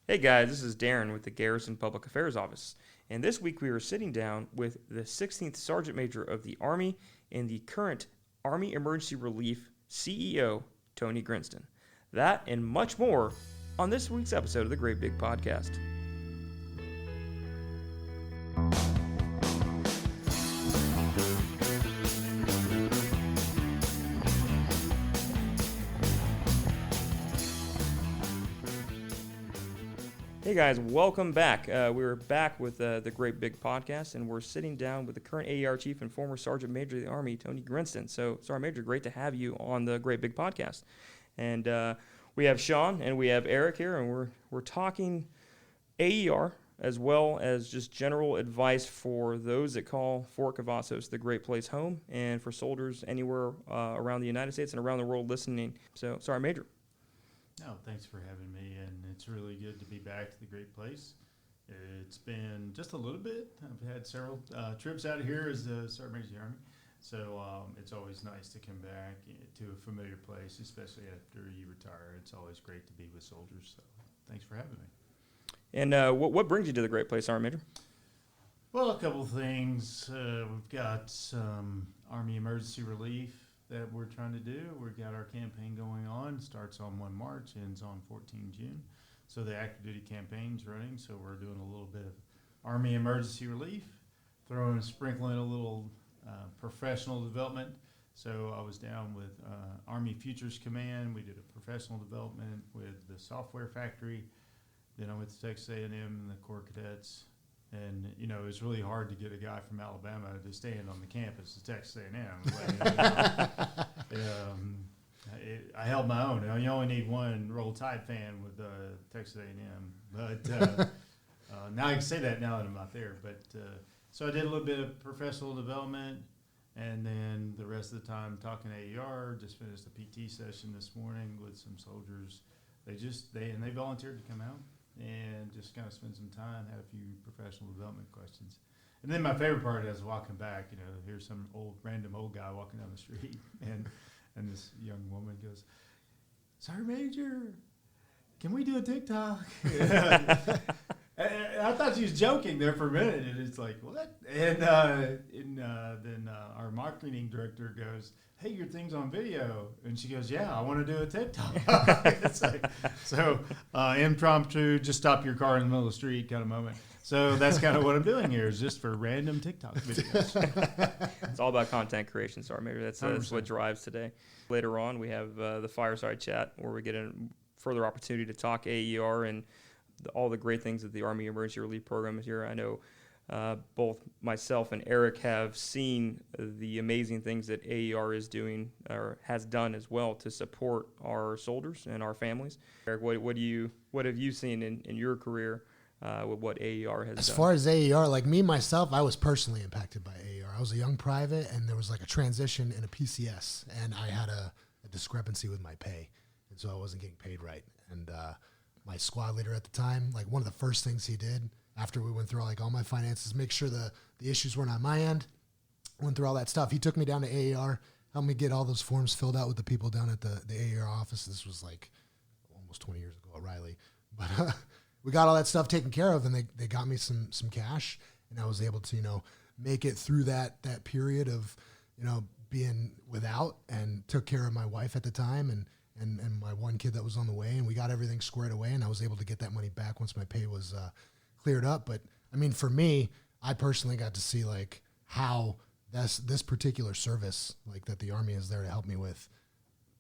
Hey guys, this is Darren with the Garrison Public Affairs Office, and this week we are sitting down with the 16th Sergeant Major of the Army and the current Army Emergency Relief CEO, Tony Grinston. That and much more on this week's episode of the Great Big Podcast. Hey guys, welcome back. We're back with the Great Big Podcast, and we're sitting down with the current AER Chief and former Sergeant Major of the Army, Tony Grinston. So, Sergeant Major, great to have you on the Great Big Podcast. And we have Sean and we have Eric here, and we're talking AER as well as just general advice for those that call Fort Cavazos the great place home, and for soldiers anywhere around the United States and around the world listening. So, Sergeant Major. No, thanks for having me, and it's really good to be back to the great place. It's been just a little bit. I've had several trips out of here as the Sergeant Major of the Army, so it's always nice to come back to a familiar place, especially after you retire. It's always great to be with soldiers, so thanks for having me. And what brings you to the great place, Sergeant Major? Well, a couple of things. We've got some Army emergency relief that we're trying to do. We've got our campaign going on. Starts on 1 March, ends on 14 June. So the active duty campaign's running, so we're doing a little bit of Army emergency relief, sprinkling a little professional development. So I was down with Army Futures Command. We did a professional development with the software factory. Then I went to Texas A&M and the Corps Cadets. And, you know, it's really hard to get a guy from Alabama to stand on the campus of Texas A&M. I held my own. You only need one Roll Tide fan with Texas A&M. But now I can say that now that I'm not there. But so I did a little bit of professional development, and then the rest of the time talking AER. Just finished a PT session this morning with some soldiers. They volunteered to come out and just kind of spend some time, had a few professional development questions. And then my favorite part is walking back, you know, here's some random old guy walking down the street, and this young woman goes, "Sergeant Major, can we do a TikTok?" And I thought she was joking there for a minute, and it's like, what? And then our marketing director goes, "Hey, your thing's on video." And she goes, "Yeah, I want to do a TikTok." It's like, so impromptu, just stop your car in the middle of the street kind of moment. So that's kind of what I'm doing here, is just for random TikTok videos. It's all about content creation, Sergeant Major. That's what drives today. Later on, we have the fireside chat where we get a further opportunity to talk AER and all the great things that the Army Emergency Relief Program is here. I know both myself and Eric have seen the amazing things that AER is doing or has done as well to support our soldiers and our families. Eric, what have you seen in your career with what AER has done? As far as AER, like me, myself, I was personally impacted by AER. I was a young private, and there was like a transition in a PCS, and I had a discrepancy with my pay, and so I wasn't getting paid right. And my squad leader at the time, like one of the first things he did after we went through all my finances, make sure the issues weren't on my end, went through all that stuff. He took me down to AER, helped me get all those forms filled out with the people down at the AER office. This was like almost 20 years ago at Riley. But we got all that stuff taken care of, and they got me some cash, and I was able to, you know, make it through that period of, you know, being without, and took care of my wife at the time and my one kid that was on the way, and we got everything squared away, and I was able to get that money back once my pay was cleared up. But I mean, for me, I personally got to see like how this particular service, like that the Army is there to help me with,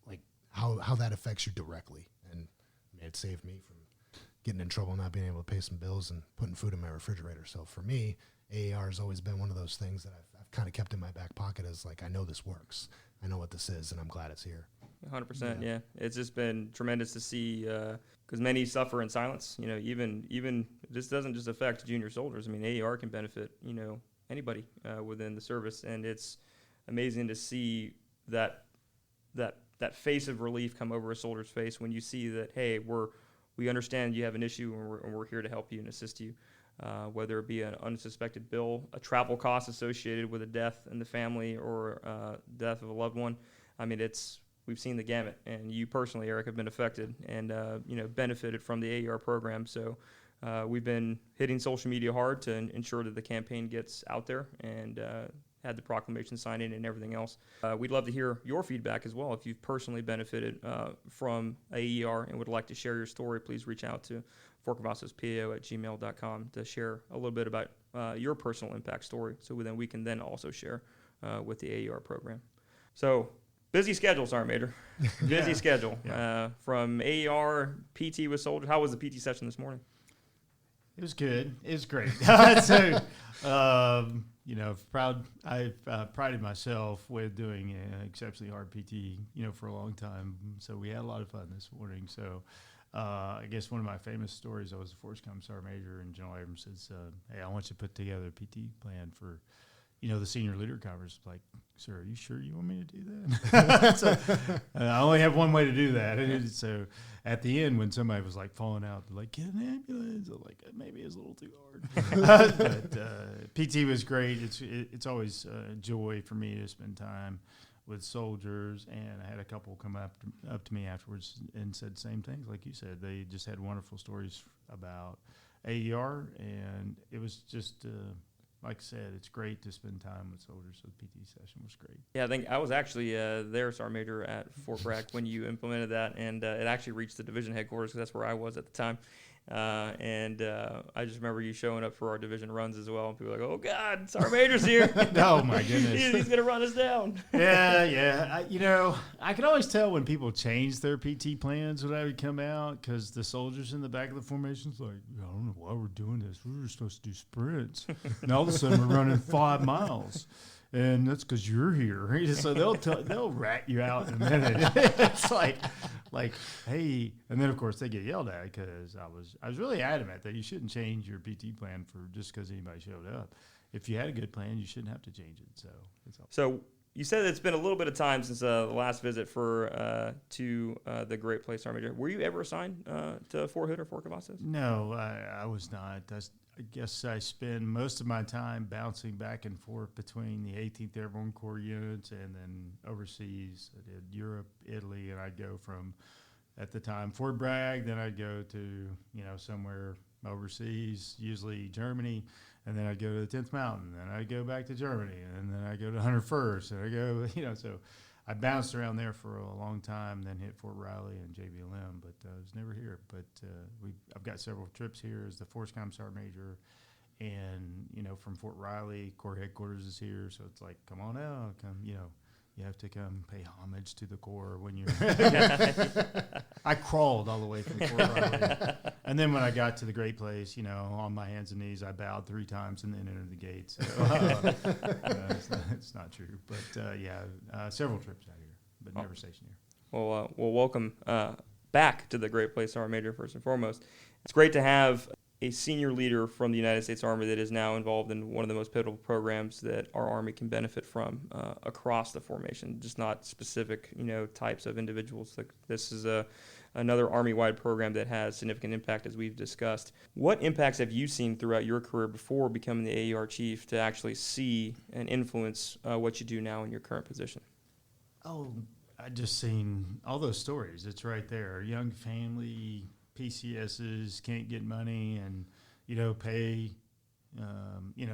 like how that affects you directly. And I mean, it saved me from getting in trouble, not being able to pay some bills and putting food in my refrigerator. So for me, AER has always been one of those things that I've kind of kept in my back pocket as like, I know this works. I know what this is, and I'm glad it's here. 100%, yeah. It's just been tremendous to see, because many suffer in silence. You know, even this doesn't just affect junior soldiers. I mean, AER can benefit, you know, anybody within the service, and it's amazing to see that face of relief come over a soldier's face when you see that, hey, we understand you have an issue, and we're here to help you and assist you. Whether it be an unsuspected bill, a travel cost associated with a death in the family, or death of a loved one. I mean, it's we've seen the gamut, and you personally, Eric, have been affected and benefited from the AER program. So we've been hitting social media hard to ensure that the campaign gets out there, and had the proclamation signing and everything else. We'd love to hear your feedback as well. If you've personally benefited from AER and would like to share your story, please reach out to forcavasospao@gmail.com to share a little bit about your personal impact story, so then we can then also share with the AER program. So busy schedule, Sergeant Major. Busy schedule. Yeah. From AER, PT with soldiers. How was the PT session this morning? It was good. It was great. So, I've prided myself with doing exceptionally hard PT, for a long time. So we had a lot of fun this morning. So I guess one of my famous stories, I was a Force Commissar Major, and General Abrams says, hey, I want you to put together a PT plan for, the senior leader conference. Like, sir, are you sure you want me to do that? So, I only have one way to do that. And so at the end, when somebody was like falling out, they're like, get an ambulance. I'm like, maybe it's a little too hard. But PT was great. It's always a joy for me to spend time with soldiers. And I had a couple come up to me afterwards and said the same things. Like you said, they just had wonderful stories about AER. And it was just like I said, it's great to spend time with soldiers. So the PT session was great. Yeah, I think I was actually there, Sergeant Major, at Fort Bragg when you implemented that, and it actually reached the division headquarters because that's where I was at the time. I just remember you showing up for our division runs as well, and people were like, "Oh God, Sergeant Major's here!" Oh my goodness, he's gonna run us down. Yeah. I could always tell when people changed their PT plans when I would come out, because the soldiers in the back of the formation's like, I don't know why we're doing this. We were supposed to do sprints, and all of a sudden we're running 5 miles. And that's because you're here. So they'll rat you out in a minute. It's like, hey, and then of course they get yelled at because I was really adamant that you shouldn't change your PT plan for just because anybody showed up. If you had a good plan, you shouldn't have to change it. So it's all. So you said it's been a little bit of time since the last visit to the Great Place, Sergeant Major. Were you ever assigned to Fort Hood or Fort Cavazos? No, I was not. I guess I spend most of my time bouncing back and forth between the 18th Airborne Corps units and then overseas. I did Europe, Italy, and I'd go from, at the time, Fort Bragg, then I'd go to, somewhere overseas, usually Germany, and then I'd go to the 10th Mountain, and I'd go back to Germany, and then I'd go to 101st, and I'd go, so I bounced around there for a long time, then hit Fort Riley and JBLM, but I was never here. But I've got several trips here as the Force Commissar Major, and from Fort Riley, Corps headquarters is here, so it's like, come on out, come, you have to come pay homage to the Corps when you're. I crawled all the way from Fort Riley, and then when I got to the Great Place, on my hands and knees, I bowed 3 times and then entered the gate. So it's not true, but several trips out here, but never stationed here. Well, welcome back to the Great Place, Sergeant Major, first and foremost. It's great to have a senior leader from the United States Army that is now involved in one of the most pivotal programs that our Army can benefit from across the formation, just not specific, types of individuals. Like this is another Army-wide program that has significant impact, as we've discussed. What impacts have you seen throughout your career before becoming the AER chief to actually see and influence what you do now in your current position? Oh, I just seen all those stories. It's right there. Young family, PCSs can't get money, and pay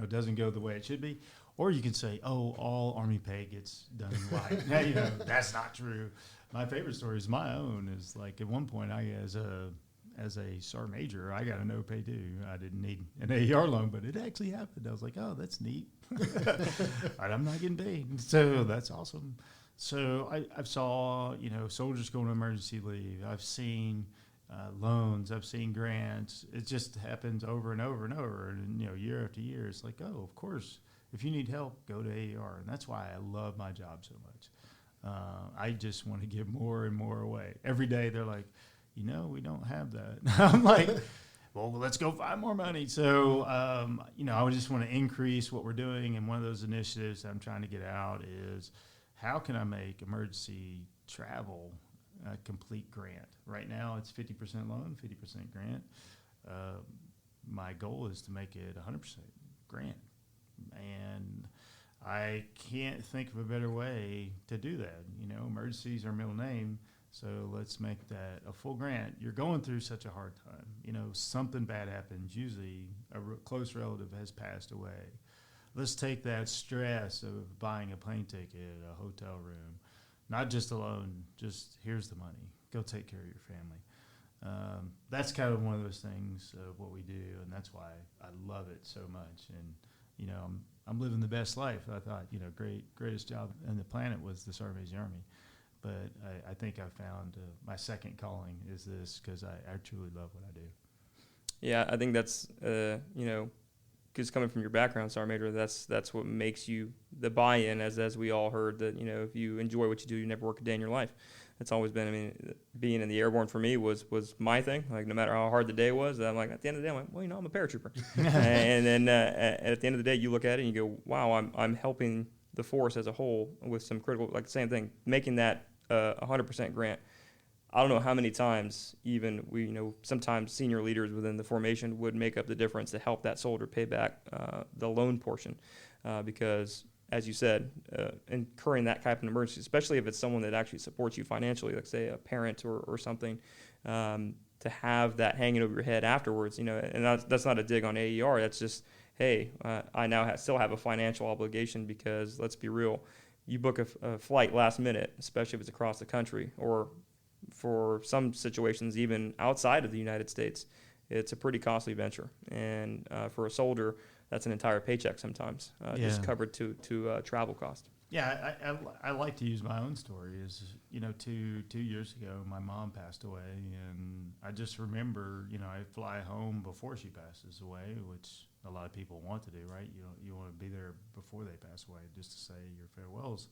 doesn't go the way it should be. Or you can say, oh, all Army pay gets done right. Now, that's not true. My favorite story is my own. Is like at one point, as a sergeant major, I got a no pay due. I didn't need an AER loan, but it actually happened. I was like, oh, that's neat. I'm not getting paid, so that's awesome. So I've saw soldiers going on emergency leave. I've seen loans. I've seen grants. It just happens over and over and over, and year after year. It's like, oh, of course, if you need help, go to AER, and that's why I love my job so much. I just want to give more and more away. Every day they're like, we don't have that. I'm like, well, let's go find more money. So, I would just want to increase what we're doing, and one of those initiatives I'm trying to get out is how can I make emergency travel a complete grant? Right now it's 50% loan, 50% grant. My goal is to make it 100% grant. And I can't think of a better way to do that. You know, emergencies are middle name, so let's make that a full grant. You're going through such a hard time. You know, something bad happens. Usually a close relative has passed away. Let's take that stress of buying a plane ticket, a hotel room, not just a loan, just here's the money. Go take care of your family. That's kind of one of those things of what we do, and that's why I love it so much. And, you know, I'm living the best life. I thought, you know, greatest job on the planet was the Sarbanes Army. But I think I found my second calling is this, because I truly love what I do. Yeah, I think that's, you know, because coming from your background, Sergeant Major, that's what makes you the buy-in, as we all heard, that, you know, if you enjoy what you do, you never work a day in your life. It's always been, I mean, being in the airborne for me was my thing. Like, no matter how hard the day was, I'm like, at the end of the day, I'm like, well, you know, I'm a paratrooper. And then at the end of the day, you look at it and you go, wow, I'm helping the force as a whole with some critical, like the same thing, making that 100% grant. I don't know how many times even we, you know, sometimes senior leaders within the formation would make up the difference to help that soldier pay back the loan portion, because, as you said, incurring that type of emergency, especially if it's someone that actually supports you financially, like say a parent or something, to have that hanging over your head afterwards, you know, and that's not a dig on AER. That's just, hey, I now still have a financial obligation, because let's be real, you book a flight last minute, especially if it's across the country, or for some situations even outside of the United States, it's a pretty costly venture. And for a soldier, that's an entire paycheck sometimes, just covered to travel cost. Yeah, I like to use my own story. Is, you know, two years ago, my mom passed away, and I just remember, you know, I fly home before she passes away, which a lot of people want to do, right? You want to be there before they pass away, just to say your farewells.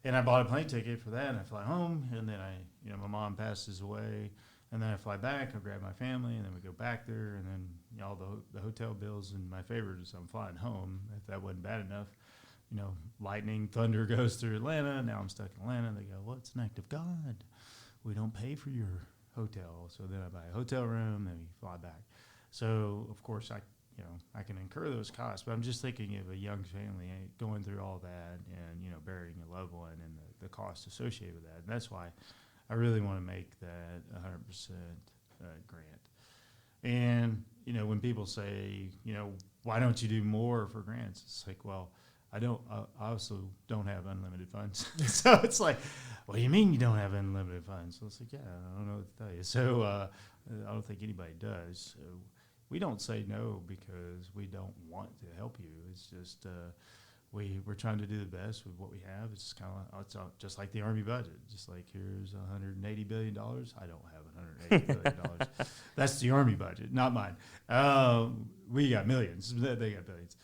And I bought a plane ticket for that, and I fly home, and then my mom passes away, and then I fly back, I grab my family, and then we go back there, and then, you know, all the hotel bills, and my favorite is I'm flying home. If that wasn't bad enough, you know, lightning, thunder goes through Atlanta. Now I'm stuck in Atlanta. They go, well, it's an act of God. We don't pay for your hotel. So then I buy a hotel room, and we fly back. So, of course, I can incur those costs, but I'm just thinking of a young family going through all that and, you know, burying a loved one and the cost associated with that. And that's why I really want to make that 100% grant. And, you know, when people say, you know, why don't you do more for grants? It's like, well, I also don't have unlimited funds. So it's like, what do you mean you don't have unlimited funds? So it's like, yeah, I don't know what to tell you. So I don't think anybody does. So we don't say no because we don't want to help you. It's just we're trying to do the best with what we have. It's kind of just like the Army budget. Just like, here's $180 billion. I don't have $180 billion. That's the Army budget, not mine. We got millions. They got billions.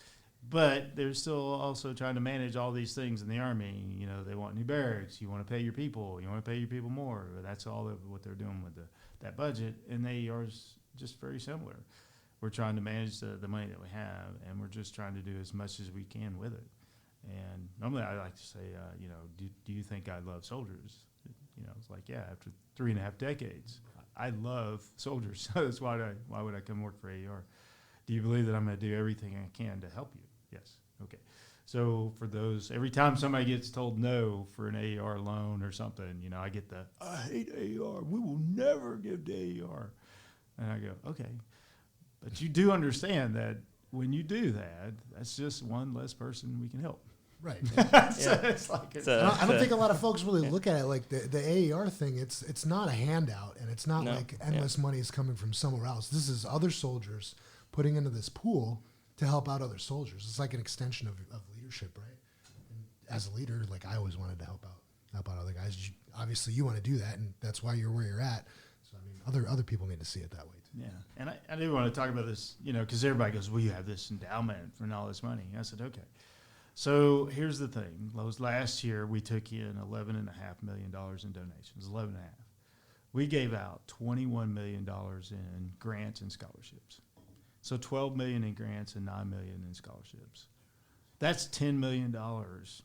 But they're still also trying to manage all these things in the Army. You know, they want new barracks. You want to pay your people. You want to pay your people more. That's all of what they're doing with that budget. And they are just very similar. We're trying to manage the money that we have, and we're just trying to do as much as we can with it. And normally I like to say, you know, do you think I love soldiers? You know, it's like, yeah, after 3.5 decades, I love soldiers. So that's why would I come work for AER? Do you believe that I'm going to do everything I can to help you? Yes. Okay. So for those, every time somebody gets told no for an AER loan or something, you know, I get I hate AER. We will never give to AER. And I go, okay. But you do understand that when you do that, that's just one less person we can help. Right. So it's like I don't think a lot of folks really look at it like the AER thing. It's not a handout, and it's not like endless money is coming from somewhere else. This is other soldiers putting into this pool to help out other soldiers. It's like an extension of leadership, right? And as a leader, like, I always wanted to help out other guys. Obviously, you want to do that, and that's why you're where you're at. So, I mean, other people need to see it that way too. Yeah, and I do want to talk about this, you know, because everybody goes, well, you have this endowment for all this money. I said, okay. So here's the thing. Last year, we took in $11.5 million in donations, 11.5. We gave out $21 million in grants and scholarships. So $12 million in grants and $9 million in scholarships. That's $10 million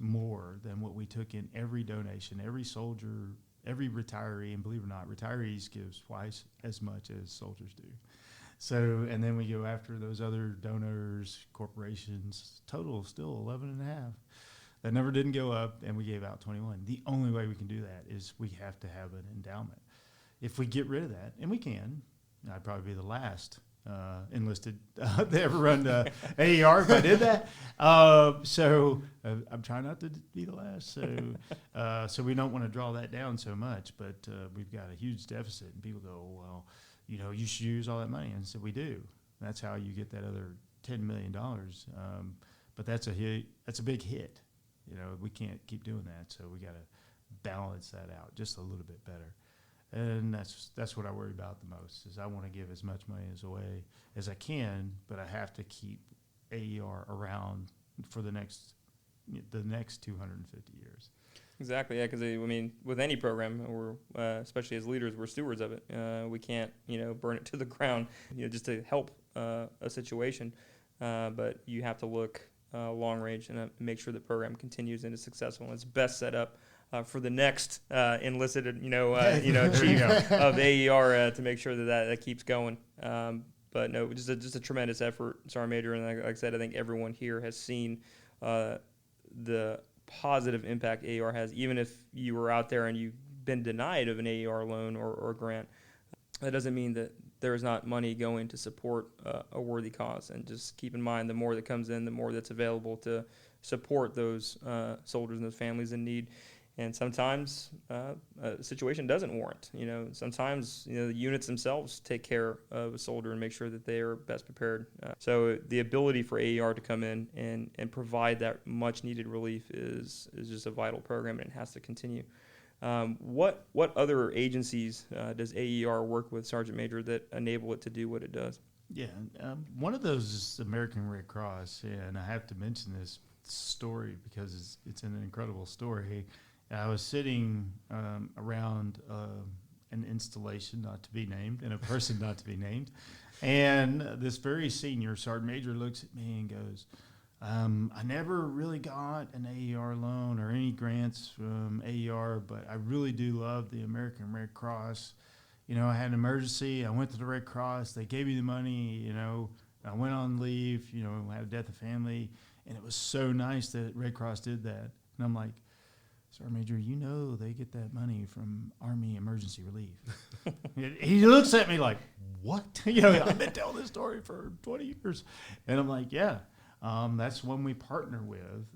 more than what we took in every donation, every soldier, every retiree. And believe it or not, retirees give twice as much as soldiers do. So, and then we go after those other donors, corporations. Total still 11.5. That number didn't go up, and we gave out 21. The only way we can do that is we have to have an endowment. If we get rid of that, and we can, I'd probably be the last enlisted to ever run the AER if I did that. So I'm trying not to be the last. So we don't want to draw that down so much, but we've got a huge deficit, and people go, well, you should use all that money. And so we do. That's how you get that other $10 million. But that's a hit. That's a big hit. We can't keep doing that, so we got to balance that out just a little bit better. And that's what I worry about the most, is I want to give as much money away as I can, but I have to keep AER around for the next 250 years. Exactly, yeah, because with any program, we're especially as leaders, we're stewards of it. We can't, burn it to the ground, just to help a situation. But you have to look long range and make sure the program continues and is successful and it's best set up for the next enlisted, chief of AER to make sure that keeps going. But no, just a tremendous effort, Sergeant Major, and like I said, I think everyone here has seen the positive impact AER has, even if you were out there and you've been denied of an AER loan or grant. That doesn't mean that there is not money going to support a worthy cause. And just keep in mind, the more that comes in, the more that's available to support those soldiers and those families in need. And sometimes a situation doesn't warrant. Sometimes the units themselves take care of a soldier and make sure that they are best prepared. So the ability for AER to come in and provide that much needed relief is just a vital program, and it has to continue. What other agencies does AER work with, Sergeant Major, that enable it to do what it does? Yeah, one of those is American Red Cross, and I have to mention this story because it's an incredible story. I was sitting around an installation not to be named and a person not to be named, and this very senior Sergeant Major looks at me and goes, I never really got an AER loan or any grants from AER, but I really do love the American Red Cross. I had an emergency. I went to the Red Cross. They gave me the money, I went on leave, had a death of family, and it was so nice that Red Cross did that. And I'm like, Sergeant Major, they get that money from Army Emergency Relief. He looks at me like, what? I've been telling this story for 20 years. And I'm like, yeah. That's when we partner with.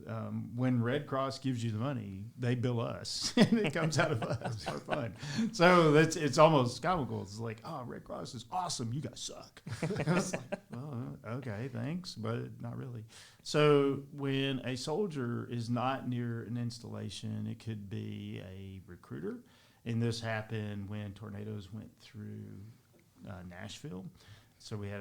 When Red Cross gives you the money, they bill us, and it comes out of us for fun. So it's almost comical. It's like, oh, Red Cross is awesome. You guys suck. I was like, well, okay, thanks, but not really. So when a soldier is not near an installation, it could be a recruiter, and this happened when tornadoes went through Nashville. So we had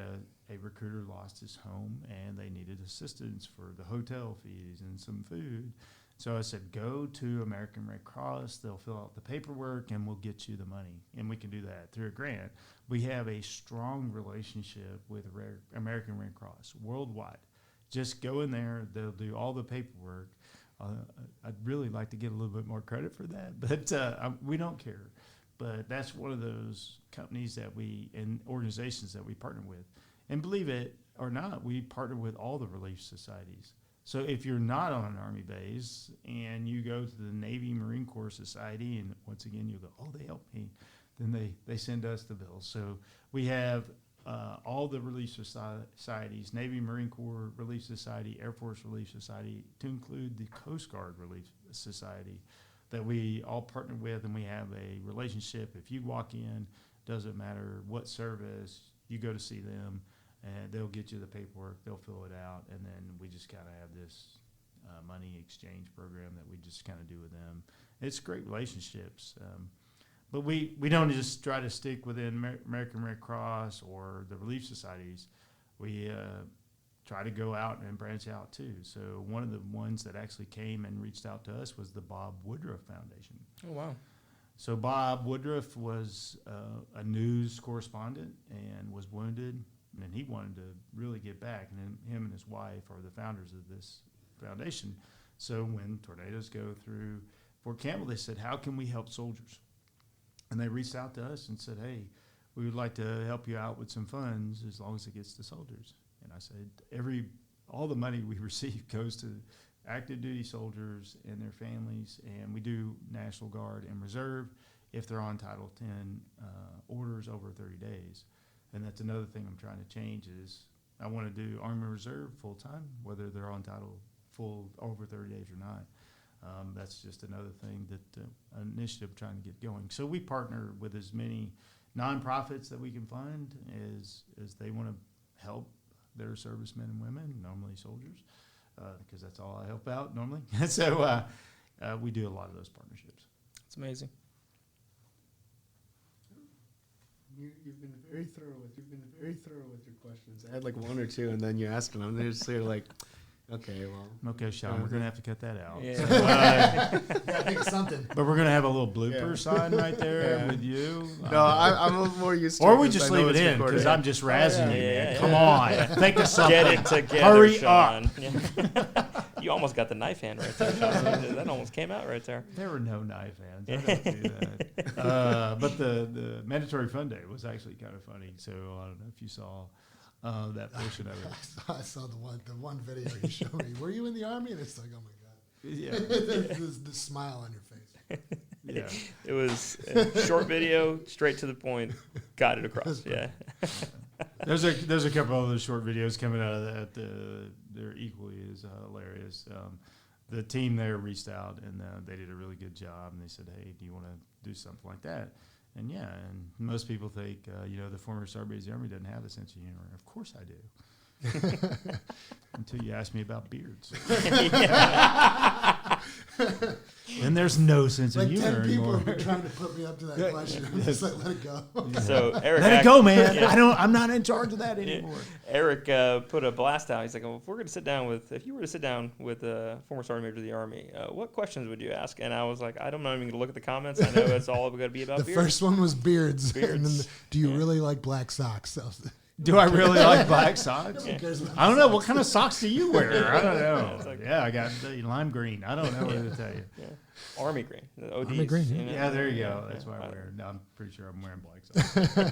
a recruiter lost his home, and they needed assistance for the hotel fees and some food. So I said, go to American Red Cross. They'll fill out the paperwork, and we'll get you the money. And we can do that through a grant. We have a strong relationship with American Red Cross worldwide. Just go in there. They'll do all the paperwork. I'd really like to get a little bit more credit for that, but we don't care. But that's one of those companies and organizations that we partner with. And believe it or not, we partner with all the relief societies. So if you're not on an Army base and you go to the Navy Marine Corps Society, and once again you go, oh, they help me, then they send us the bills. So we have all the relief societies, Navy Marine Corps Relief Society, Air Force Relief Society, to include the Coast Guard Relief Society, that we all partner with, and we have a relationship. If you walk in, doesn't matter what service, you go to see them, and they'll get you the paperwork, they'll fill it out, and then we just kind of have this money exchange program that we just kind of do with them. It's great relationships. But we don't just try to stick within American Red Cross or the relief societies. We try to go out and branch out too. So one of the ones that actually came and reached out to us was the Bob Woodruff Foundation. Oh, wow. So Bob Woodruff was a news correspondent and was wounded, and he wanted to really get back. And then him and his wife are the founders of this foundation. So when tornadoes go through Fort Campbell, they said, how can we help soldiers? And they reached out to us and said, hey, we would like to help you out with some funds as long as it gets to soldiers. And I said, all the money we receive goes to active duty soldiers and their families, and we do National Guard and Reserve if they're on Title 10 orders over 30 days. And that's another thing I'm trying to change is I want to do Army Reserve full-time, whether they're on Title full over 30 days or not. That's just another thing that an initiative I'm trying to get going. So we partner with as many nonprofits that we can find as they want to help their servicemen and women, normally soldiers, because that's all I help out normally. So we do a lot of those partnerships. It's amazing. You've been very thorough with your questions. I had like one or two, and then you asked them, and they're just sort of like, okay, well. Okay, Sean, we're going to have to cut that out. Yeah. So, Gotta think of something. but we're going to have a little blooper Yeah. sign right there Yeah. with you. No, I'm a little more used to it. Or we 'cause just I know leave it it's in recorded. because I'm just razzing you, Yeah, man. yeah, Come yeah. on. Think of something. Get it together, Hurry Sean. up. Yeah. You almost got the knife hand right there, Sean. That almost came out right there. There were no knife hands. I don't do that. But the Mandatory Fun Day was actually kind of funny. So I don't know if you saw that portion of it. I saw the one video you showed me. Were you in the Army? And it's like, oh my god, Yeah. the smile on your face. Yeah. It was a short video, straight to the point, got it across. Yeah. There's a couple other short videos coming out of that. They're equally as hilarious. The team there reached out and they did a really good job. And they said, "Hey, do you want to do something like that?" And yeah, and most people think the former Sergeant of the Army doesn't have a sense of humor. Of course I do. Until you ask me about beards. Then there's no sense Like of humor 10 people anymore. have been trying to put me up to that question. I'm just like, let it go. So Eric, Let it go, man. Yeah. I'm not in charge of that anymore. Eric put a blast out. He's like, well, if you were to sit down with a former sergeant major of the Army, what questions would you ask? And I was like, I'm not even going to look at the comments. I know it's all going to be about The beards. first one was beards. And then do you Yeah. really like black socks? Do I really like black socks? Who cares about I don't know. What kind of socks do you wear? I don't know. It's like- Yeah, I got the lime green. I don't know what to tell you. Yeah. Army green. The ODs, Army green, you know? Yeah, there you go. That's what I wear. No, I'm pretty sure I'm wearing black socks.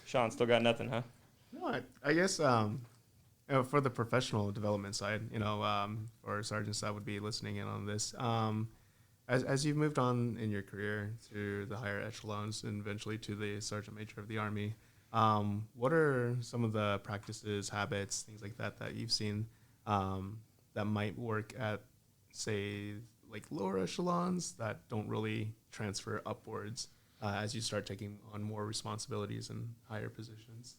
Sean still got nothing, huh? No, I guess for the professional development side, for sergeants that would be listening in on this, as you've moved on in your career through the higher echelons and eventually to the sergeant major of the Army, what are some of the practices, habits, things like that you've seen that might work at, say, like lower echelons that don't really transfer upwards as you start taking on more responsibilities and higher positions?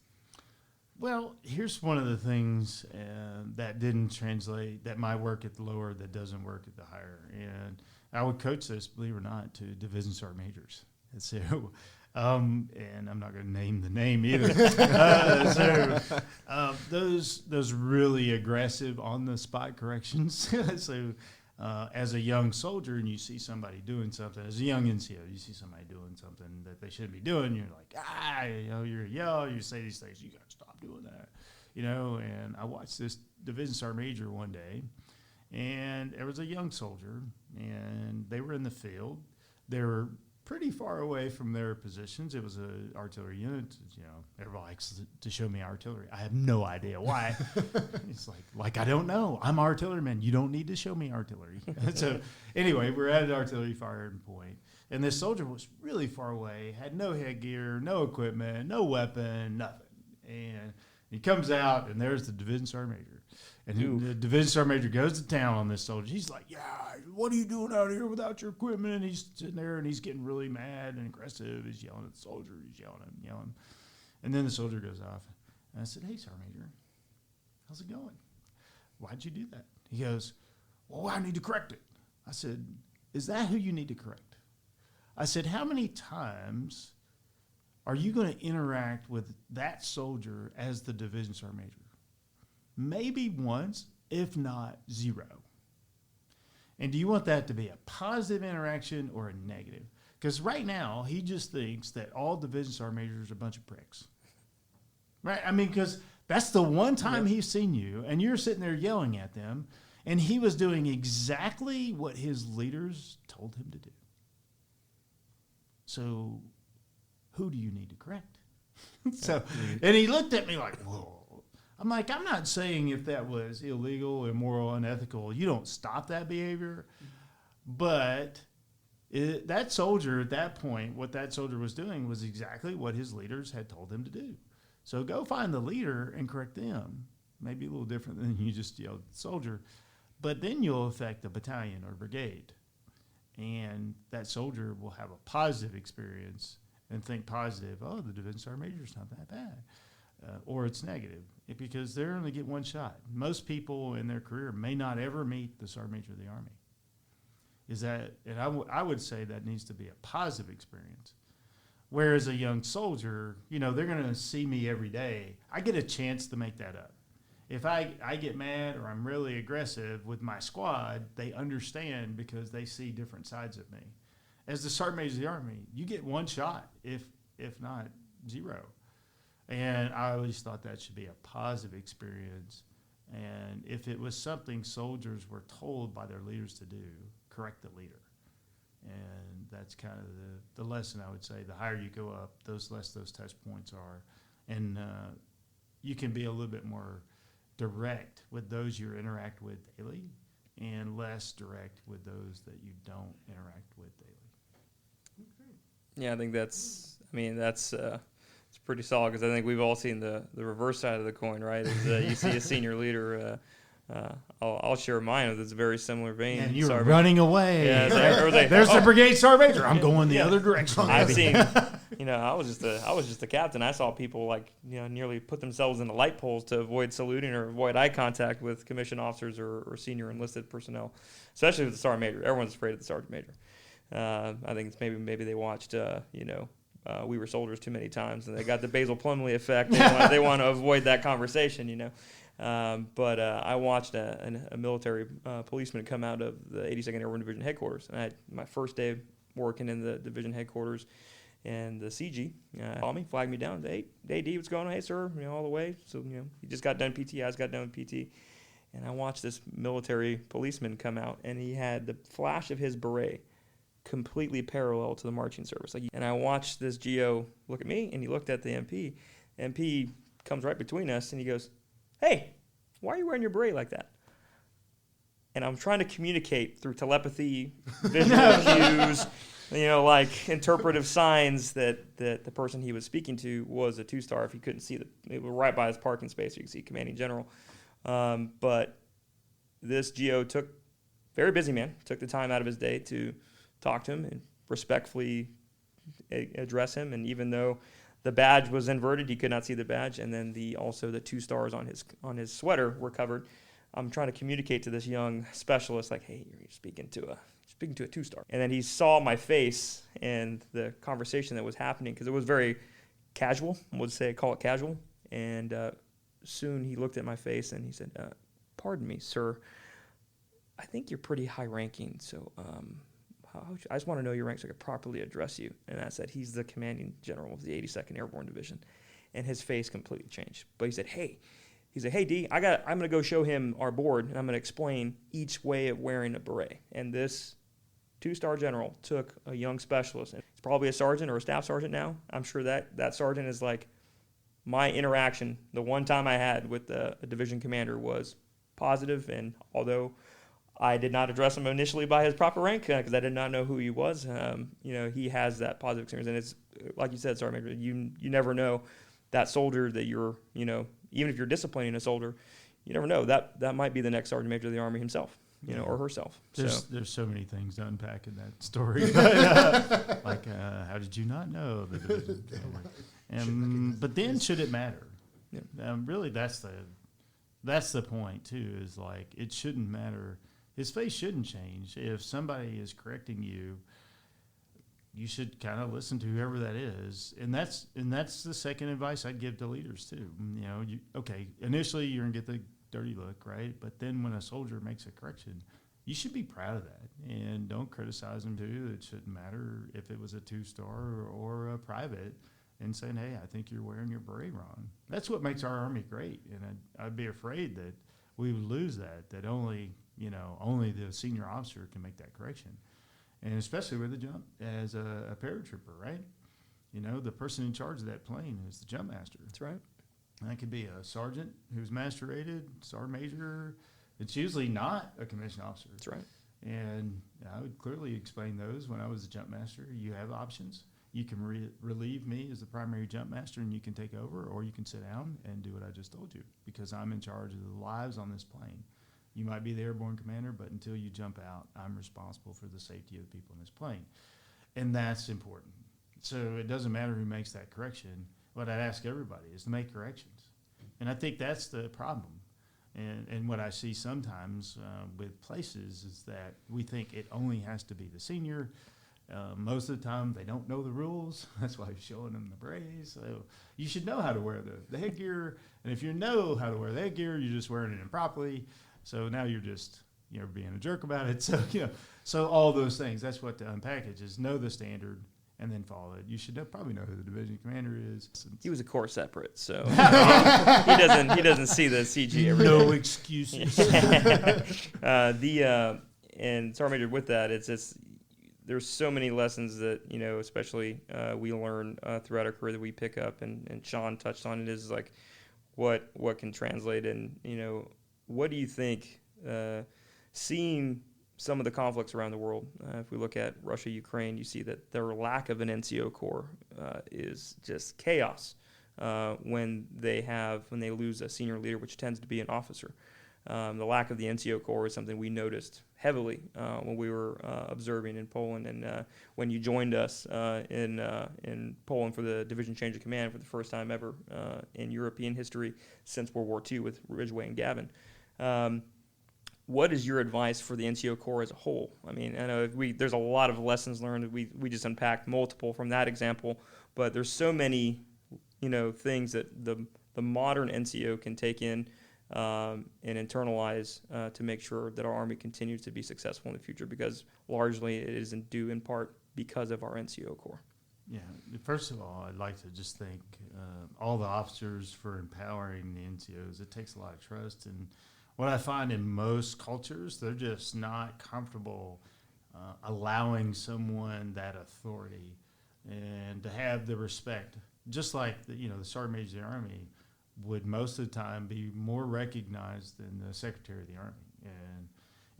Well, here's one of the things that didn't translate, that might work at the lower, that doesn't work at the higher. And I would coach this, believe it or not, to division sergeant majors. And so, and I'm not going to name the name either. Those really aggressive on-the-spot corrections. So as a young soldier and you see somebody doing something, as a young NCO, you see somebody doing something that they shouldn't be doing, you're like, you're yell, you say these things, you got to stop doing that. And I watched this division sergeant major one day, and there was a young soldier, and they were in the field. They were pretty far away from their positions. It was an artillery unit. Everybody likes to show me artillery. I have no idea why. It's like I don't know. I'm artilleryman. You don't need to show me artillery. So anyway, we're at an artillery firing point, and this soldier was really far away, had no headgear, no equipment, no weapon, nothing. And he comes out, and there's the division sergeant major. And the division sergeant major goes to town on this soldier. He's like, "Yeah, what are you doing out here without your equipment?" And he's sitting there, and he's getting really mad and aggressive. He's yelling at the soldier. He's yelling. And then the soldier goes off. And I said, "Hey, sergeant major, how's it going? Why'd you do that?" He goes, "Well, I need to correct it." I said, "Is that who you need to correct?" I said, "How many times are you going to interact with that soldier as the division sergeant major? Maybe once, if not zero. And do you want that to be a positive interaction or a negative? Because right now, he just thinks that all division sergeant majors are a bunch of pricks. Right? I mean, because that's the one time he's seen you, and you're sitting there yelling at them, and he was doing exactly what his leaders told him to do. So who do you need to correct? So, and he looked at me like, whoa. I'm like, I'm not saying if that was illegal, immoral, unethical, you don't stop that behavior. But that soldier at that point, what that soldier was doing was exactly what his leaders had told him to do. So go find the leader and correct them. Maybe a little different than you just yelled at the soldier. But then you'll affect the battalion or brigade. And that soldier will have a positive experience and think positive, oh, the Division Sergeant Major's not that bad. Or it's negative because they only get one shot. Most people in their career may not ever meet the Sergeant Major of the Army. And I would say that needs to be a positive experience. Whereas a young soldier, they're going to see me every day. I get a chance to make that up. If I get mad or I'm really aggressive with my squad, they understand because they see different sides of me. As the Sergeant Major of the Army, you get one shot, if not zero. And I always thought that should be a positive experience. And if it was something soldiers were told by their leaders to do, correct the leader. And that's kind of the lesson, I would say. The higher you go up, those less those touch points are. And you can be a little bit more direct with those you interact with daily and less direct with those that you don't interact with daily. Yeah, I think that's it's pretty solid because I think we've all seen the reverse side of the coin, right? Is, you see a senior leader. I'll share mine with it's a very similar vein. And you're running away. Yeah, there's the brigade sergeant major. I'm going the other direction. I've seen, I was just a captain. I saw people nearly put themselves in the light poles to avoid saluting or avoid eye contact with commissioned officers or senior enlisted personnel, especially with the sergeant major. Everyone's afraid of the sergeant major. I think it's maybe they watched We Were Soldiers too many times and they got the Basil Plumley effect. They want to avoid that conversation, But I watched a military policeman come out of the 82nd Airborne Division headquarters. And I had my first day working in the division headquarters, and the CG called me, flagged me down. Hey, D, what's going on? Hey, sir, all the way. So, he just got done PT. I just got done with PT. And I watched this military policeman come out, and he had the flash of his beret completely parallel to the marching service. And I watched this GO look at me, and he looked at the MP. MP comes right between us, and he goes, hey, why are you wearing your beret like that? And I'm trying to communicate through telepathy, visual cues, interpretive signs that the person he was speaking to was a two-star. If he couldn't see it was right by his parking space, you could see commanding general. But this GO very busy man, took the time out of his day to talk to him and respectfully address him. And even though the badge was inverted, he could not see the badge, and then also the 2 stars on his sweater were covered. I'm trying to communicate to this young specialist, like, hey, you're speaking to a 2-star. And then he saw my face and the conversation that was happening, because it was very casual. I would say call it casual. And soon he looked at my face and he said, pardon me, sir, I think you're pretty high ranking, so I just want to know your rank so I could properly address you. And I said, he's the commanding general of the 82nd Airborne Division. And his face completely changed. But he said, hey, D, I'm going to go show him our board, and I'm going to explain each way of wearing a beret. And this 2-star general took a young specialist. And he's probably a sergeant or a staff sergeant now. I'm sure that sergeant is like, my interaction, the one time I had with a division commander was positive, and although I did not address him initially by his proper rank because I did not know who he was. He has that positive experience, and it's like you said, Sergeant Major. You never know that soldier that you're, even if you're disciplining a soldier, you never know that might be the next Sergeant Major of the Army himself, or herself. There's so many things to unpack in that story. But, how did you not know the division? But then, should it matter? Yeah. Really, that's the point too. Is like it shouldn't matter. His face shouldn't change. If somebody is correcting you, you should kind of listen to whoever that is. And that's the second advice I'd give to leaders too. Initially you're going to get the dirty look, right? But then when a soldier makes a correction, you should be proud of that. And don't criticize them too. It shouldn't matter if it was a 2-star or a private, and saying, hey, I think you're wearing your beret wrong. That's what makes our Army great. And I'd be afraid that we would lose that only the senior officer can make that correction. And especially with a jump as a paratrooper, right? the person in charge of that plane is the jump master. That's right. And that could be a sergeant who's master rated, sergeant major. It's usually not a commissioned officer. That's right. And I would clearly explain those when I was the jump master. You have options. You can relieve me as the primary jump master and you can take over, or you can sit down and do what I just told you, because I'm in charge of the lives on this plane. You might be the airborne commander, but until you jump out, I'm responsible for the safety of the people in this plane. And that's important. So it doesn't matter who makes that correction. What I'd ask everybody is to make corrections. And I think that's the problem. And what I see sometimes with places is that we think it only has to be the senior. Most of the time, they don't know the rules. That's why you're showing them the berets. So you should know how to wear the headgear. And if you know how to wear the headgear, you're just wearing it improperly. So now you're just being a jerk about it. So so all those things. That's what the unpackage is. Know the standard and then follow it. You should probably know who the division commander is. He was a corps separate, so he doesn't see the CG every day. No excuses. And Sergeant Major, with that, there's so many lessons that especially we learn throughout our career that we pick up, and Sean touched on it, is like what can translate, and what do you think seeing some of the conflicts around the world, if we look at Russia, Ukraine, you see that their lack of an NCO corps is just chaos when they lose a senior leader, which tends to be an officer. The lack of the NCO corps is something we noticed heavily when we were observing in Poland, and when you joined us in Poland for the Division Change of Command for the first time ever in European history since World War II with Ridgway and Gavin. What is your advice for the NCO Corps as a whole? I mean, I know there's a lot of lessons learned. We just unpacked multiple from that example, but there's so many, things that the modern NCO can take in and internalize to make sure that our Army continues to be successful in the future, because largely it isn't due in part because of our NCO Corps. Yeah, first of all, I'd like to just thank all the officers for empowering the NCOs. It takes a lot of trust, and what I find in most cultures, they're just not comfortable allowing someone that authority and to have the respect. Just like the Sergeant Major of the Army would most of the time be more recognized than the Secretary of the Army,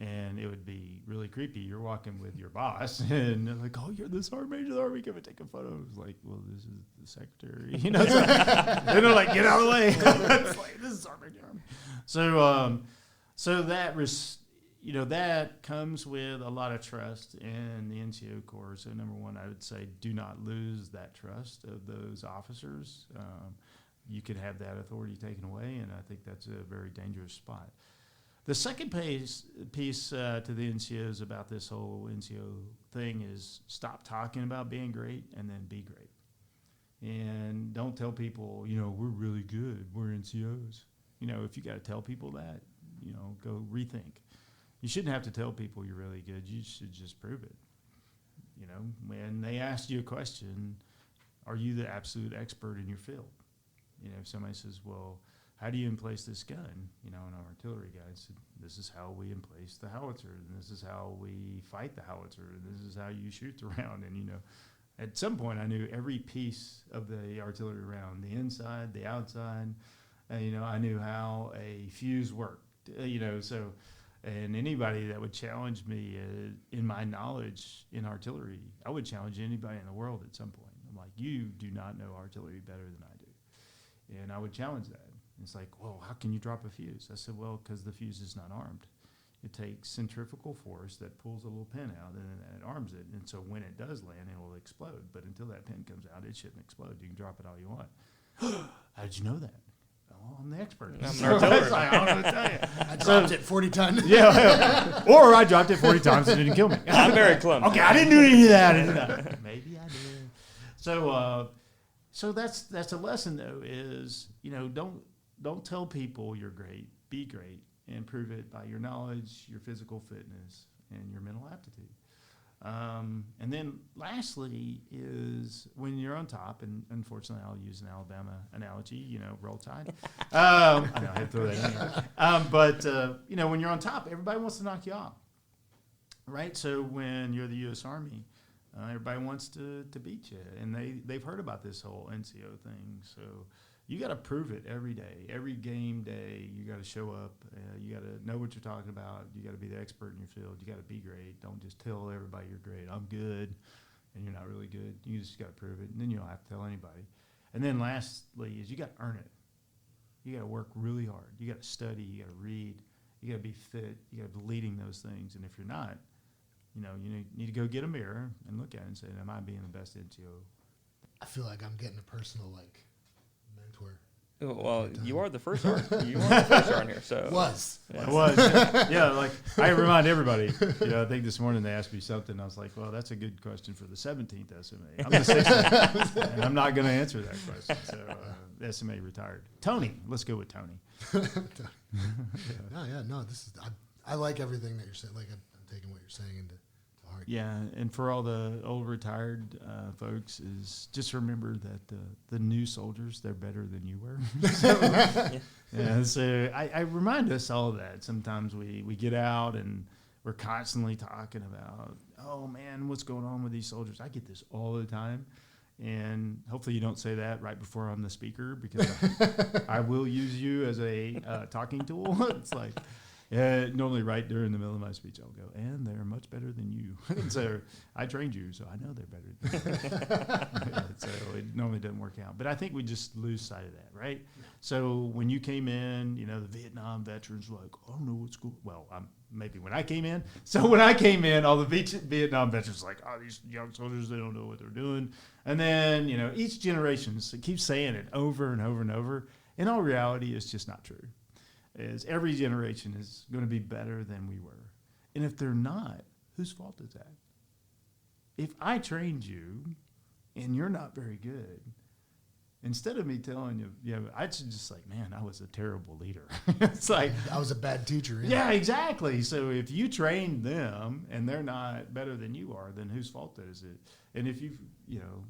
and it would be really creepy. You're walking with your boss, and they're like, "Oh, you're the Sergeant Major of the Army. Come and take a photo." It's like, "Well, this is the Secretary." Then they're like, "Get out of the way." It's like, "This is Sergeant Major of the Army." So that comes with a lot of trust in the NCO Corps. So number one, I would say, do not lose that trust of those officers. You could have that authority taken away, and I think that's a very dangerous spot. The second piece to the NCOs about this whole NCO thing is stop talking about being great and then be great. And don't tell people, we're really good, we're NCOs. If you got to tell people that, go rethink. You shouldn't have to tell people you're really good. You should just prove it. When they ask you a question, are you the absolute expert in your field? If somebody says, well, how do you emplace this gun? And our artillery guys said, this is how we emplace the howitzer, and this is how we fight the howitzer, and this is how you shoot the round. And, at some point I knew every piece of the artillery round, the inside, the outside. I knew how a fuse worked, and anybody that would challenge me in my knowledge in artillery, I would challenge anybody in the world at some point. I'm like, you do not know artillery better than I do. And I would challenge that. It's like, well, how can you drop a fuse? I said, well, because the fuse is not armed. It takes centrifugal force that pulls a little pin out and it arms it. And so when it does land, it will explode. But until that pin comes out, it shouldn't explode. You can drop it all you want. How did you know that? Well, I'm the expert. I'm an artillery. I don't know what to tell you. I dropped it 40 times. Yeah, or I dropped it 40 times and it didn't kill me. I'm very clumsy. Okay, I didn't do any of that. Maybe I did. So that's a lesson though. Is don't tell people you're great. Be great and prove it by your knowledge, your physical fitness, and your mental aptitude. And then lastly is when you're on top, and unfortunately I'll use an Alabama analogy, Roll Tide. I know I had to throw that in there. But when you're on top, everybody wants to knock you off, right? So when you're the U.S. Army, Everybody wants to beat you, and they've heard about this whole NCO thing. So you got to prove it every day, every game day. You got to show up. You got to know what you're talking about. You got to be the expert in your field. You got to be great. Don't just tell everybody you're great. I'm good, and you're not really good. You just got to prove it, and then you don't have to tell anybody. And then lastly is you got to earn it. You got to work really hard. You got to study. You got to read. You got to be fit. You got to be leading those things. And if you're not, you need to go get a mirror and look at it and say, am I being the best NCO? I feel like I'm getting a personal mentor. Well, you are the first sergeant. You are the first sergeant here, so It was. Yeah, like I remind everybody. I think this morning they asked me something. I was like, well, that's a good question for the 17th SMA. I'm the 16th, and I'm not going to answer that question. So the SMA retired. Tony, let's go with Tony. No. This is. I like everything that you're saying. Like I'm taking what you're saying into heart. Yeah, and for all the old retired folks, is just remember that the new soldiers, they're better than you were. So I remind us all of that. Sometimes we get out and we're constantly talking about, oh man, what's going on with these soldiers? I get this all the time. And hopefully you don't say that right before I'm the speaker, because I will use you as a talking tool. It's like, normally right during the middle of my speech, I'll go, and they're much better than you. And so I trained you, so I know they're better than you. So it normally doesn't work out. But I think we just lose sight of that, right? So when you came in, the Vietnam veterans were like, I don't know what's going on. Well, maybe when I came in. So when I came in, all the Vietnam veterans were like, oh, these young soldiers, they don't know what they're doing. And then, each generation keeps saying it over and over and over. In all reality, it's just not true. Is every generation is going to be better than we were. And if they're not, whose fault is that? If I trained you and you're not very good, instead of me telling you, I should just like, man, I was a terrible leader. It's like, I was a bad teacher. Yeah, exactly. So if you trained them and they're not better than you are, then whose fault is it? And if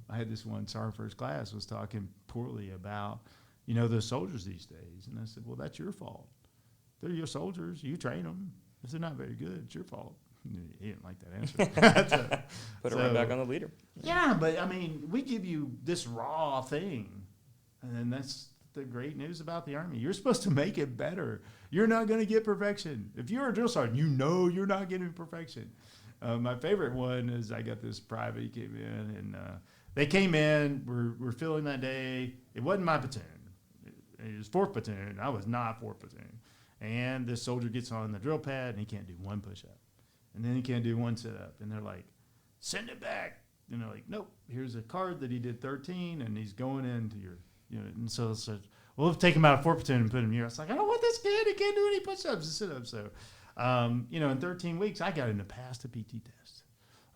I had this one sergeant first class was talking poorly about, the soldiers these days. And I said, well, that's your fault. They're your soldiers. You train them. If they're not very good, it's your fault. He didn't like that answer. Put it right back on the leader. Yeah, but we give you this raw thing. And then that's the great news about the Army. You're supposed to make it better. You're not going to get perfection. If you're a drill sergeant, you're not getting perfection. My favorite one is I got this private. He came in, and they came in. We're filling that day. It wasn't my platoon. It was 4th platoon. I was not 4th platoon. And this soldier gets on the drill pad, and he can't do one push-up. And then he can't do one sit-up. And they're like, send it back. And they're like, nope, here's a card that he did 13, and he's going into your, and so it's like, well, let's take him out of 4th platoon and put him here. I was like, I don't want this kid. He can't do any push-ups and sit-ups. So, in 13 weeks, I got him to pass the PT test.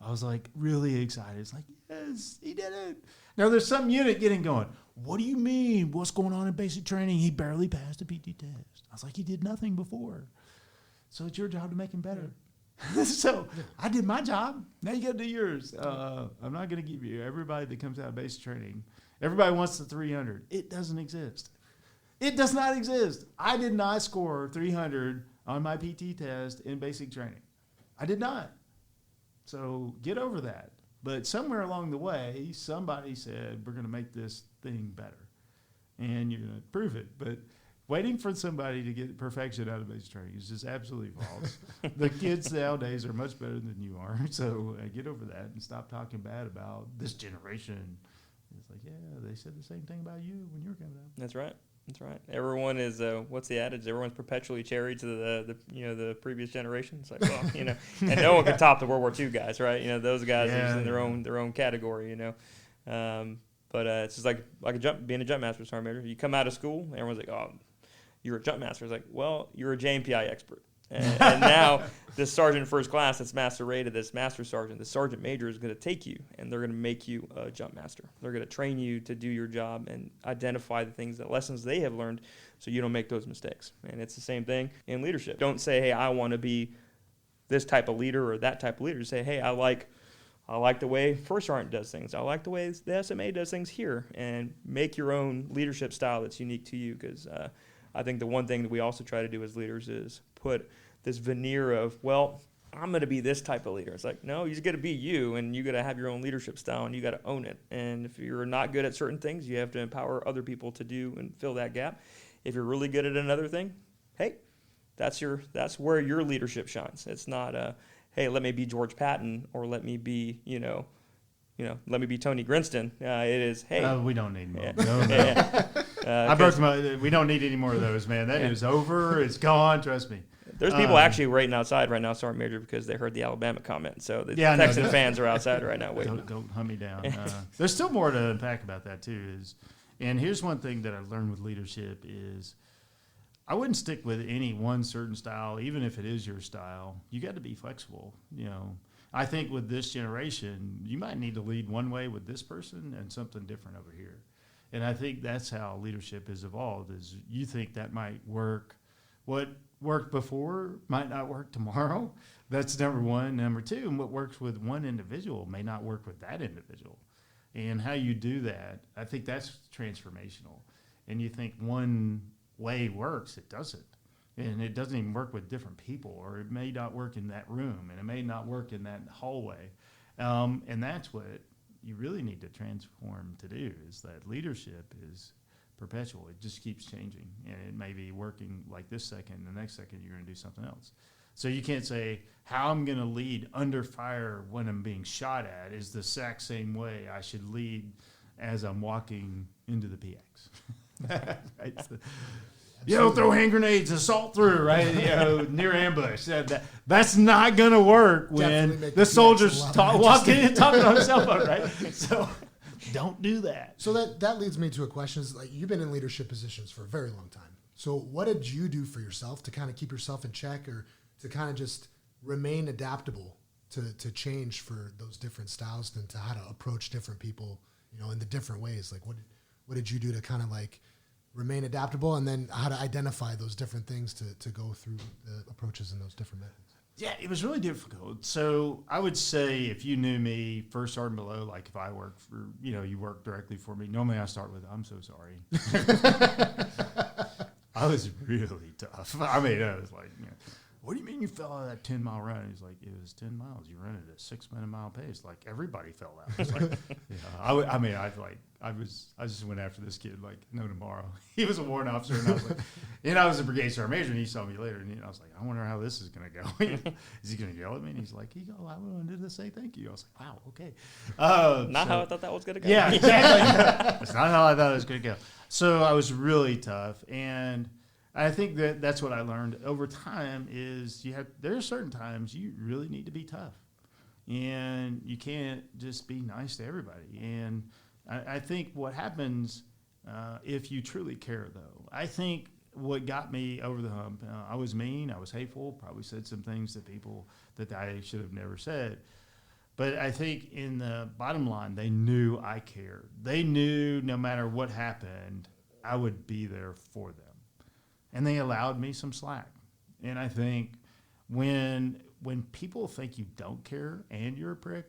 I was like really excited. It's like, yes, he did it. Now there's some unit getting going, what do you mean? What's going on in basic training? He barely passed the PT test. I was like, he did nothing before. So it's your job to make him better. So I did my job. Now you got to do yours. I'm not going to give you everybody that comes out of basic training. Everybody wants the 300. It doesn't exist. It does not exist. I did not score 300 on my PT test in basic training. I did not. So get over that. But somewhere along the way, somebody said, we're going to make this thing better. And you're going to prove it. But waiting for somebody to get perfection out of basic training is just absolutely false. The kids nowadays are much better than you are. So get over that and stop talking bad about this generation. It's like, yeah, they said the same thing about you when you were coming out. That's right. That's right. Everyone is, what's the adage? Everyone's perpetually cherry to the previous generation. It's like, well, and no one can top the World War II guys, right? Those guys are just in their own category, But it's just like being a jump master, sergeant major. You come out of school, everyone's like, oh, you're a jump master. It's like, well, you're a JMPI expert. And now this sergeant first class that's master rated, this master sergeant, the sergeant major is going to take you and they're going to make you a jump master. They're going to train you to do your job and identify the lessons they have learned so you don't make those mistakes. And it's the same thing in leadership. Don't say, hey, I want to be this type of leader or that type of leader. Say, hey, I like the way first sergeant does things. I like the way the SMA does things here, and make your own leadership style that's unique to you, because I think the one thing that we also try to do as leaders is put this veneer of, well, I'm going to be this type of leader. It's like, no, you got to be you, and you got to have your own leadership style, and you got to own it. And if you're not good at certain things, you have to empower other people to do and fill that gap. If you're really good at another thing, hey, that's where your leadership shines. It's not hey, let me be George Patton, or let me be, let me be Tony Grinston. It is, hey. We don't need more. Yeah. No. I broke we don't need any more of those, man. That is over. It's gone. Trust me. There's people actually waiting outside right now, Sergeant Major, because they heard the Alabama comment. So the Texan fans are outside right now waiting. Don't hunt me down. There's still more to unpack about that too. And here's one thing that I learned with leadership is I wouldn't stick with any one certain style, even if it is your style. You got to be flexible. I think with this generation, you might need to lead one way with this person and something different over here. And I think that's how leadership has evolved. Is you think that might work. What worked before might not work tomorrow. That's number one. Number two, and what works with one individual may not work with that individual. And how you do that, I think that's transformational. And you think one way works, it doesn't. And it doesn't even work with different people, or it may not work in that room, and it may not work in that hallway. And that's what you really need to transform to do, is that leadership is perpetual. It just keeps changing, and it may be working like this second, the next second you're going to do something else. So you can't say how I'm going to lead under fire when I'm being shot at is the exact same way I should lead as I'm walking into the PX. Right? You don't throw hand grenades, assault through, right? Near ambush. That's not going to work when the soldier's walking and talking on his cell phone, right? So don't do that. So that leads me to a question. Is like, you've been in leadership positions for a very long time. So what did you do for yourself to kind of keep yourself in check, or to kind of just remain adaptable to change for those different styles, and to how to approach different people, in the different ways? Like what did you do to kind of like remain adaptable, and then how to identify those different things to go through the approaches and those different methods? Yeah, it was really difficult. So I would say if you knew me first sergeant below, like if I worked for, you work directly for me, normally I start with, I'm so sorry. I was really tough. I was like, what do you mean you fell out of that 10-mile run? He's like, it was 10 miles. You ran at a 6-minute-mile pace. Like, everybody fell out. It's like, I just went after this kid like no tomorrow. He was a warrant officer, and I was like, I was a brigade sergeant major, and he saw me later, and I was like, I wonder how this is going to go. Is he going to yell at me? And he's like, I wanted to say thank you. I was like, wow, okay. Not how I thought that was going to go. Yeah, exactly. That's not how I thought it was going to go. So I was really tough, and I think that's what I learned over time is there are certain times you really need to be tough, and you can't just be nice to everybody. And I think what happens if you truly care, though, I think what got me over the hump, I was mean, I was hateful, probably said some things to people that I should have never said. But I think in the bottom line, they knew I cared. They knew no matter what happened, I would be there for them. And they allowed me some slack. And I think when people think you don't care and you're a prick,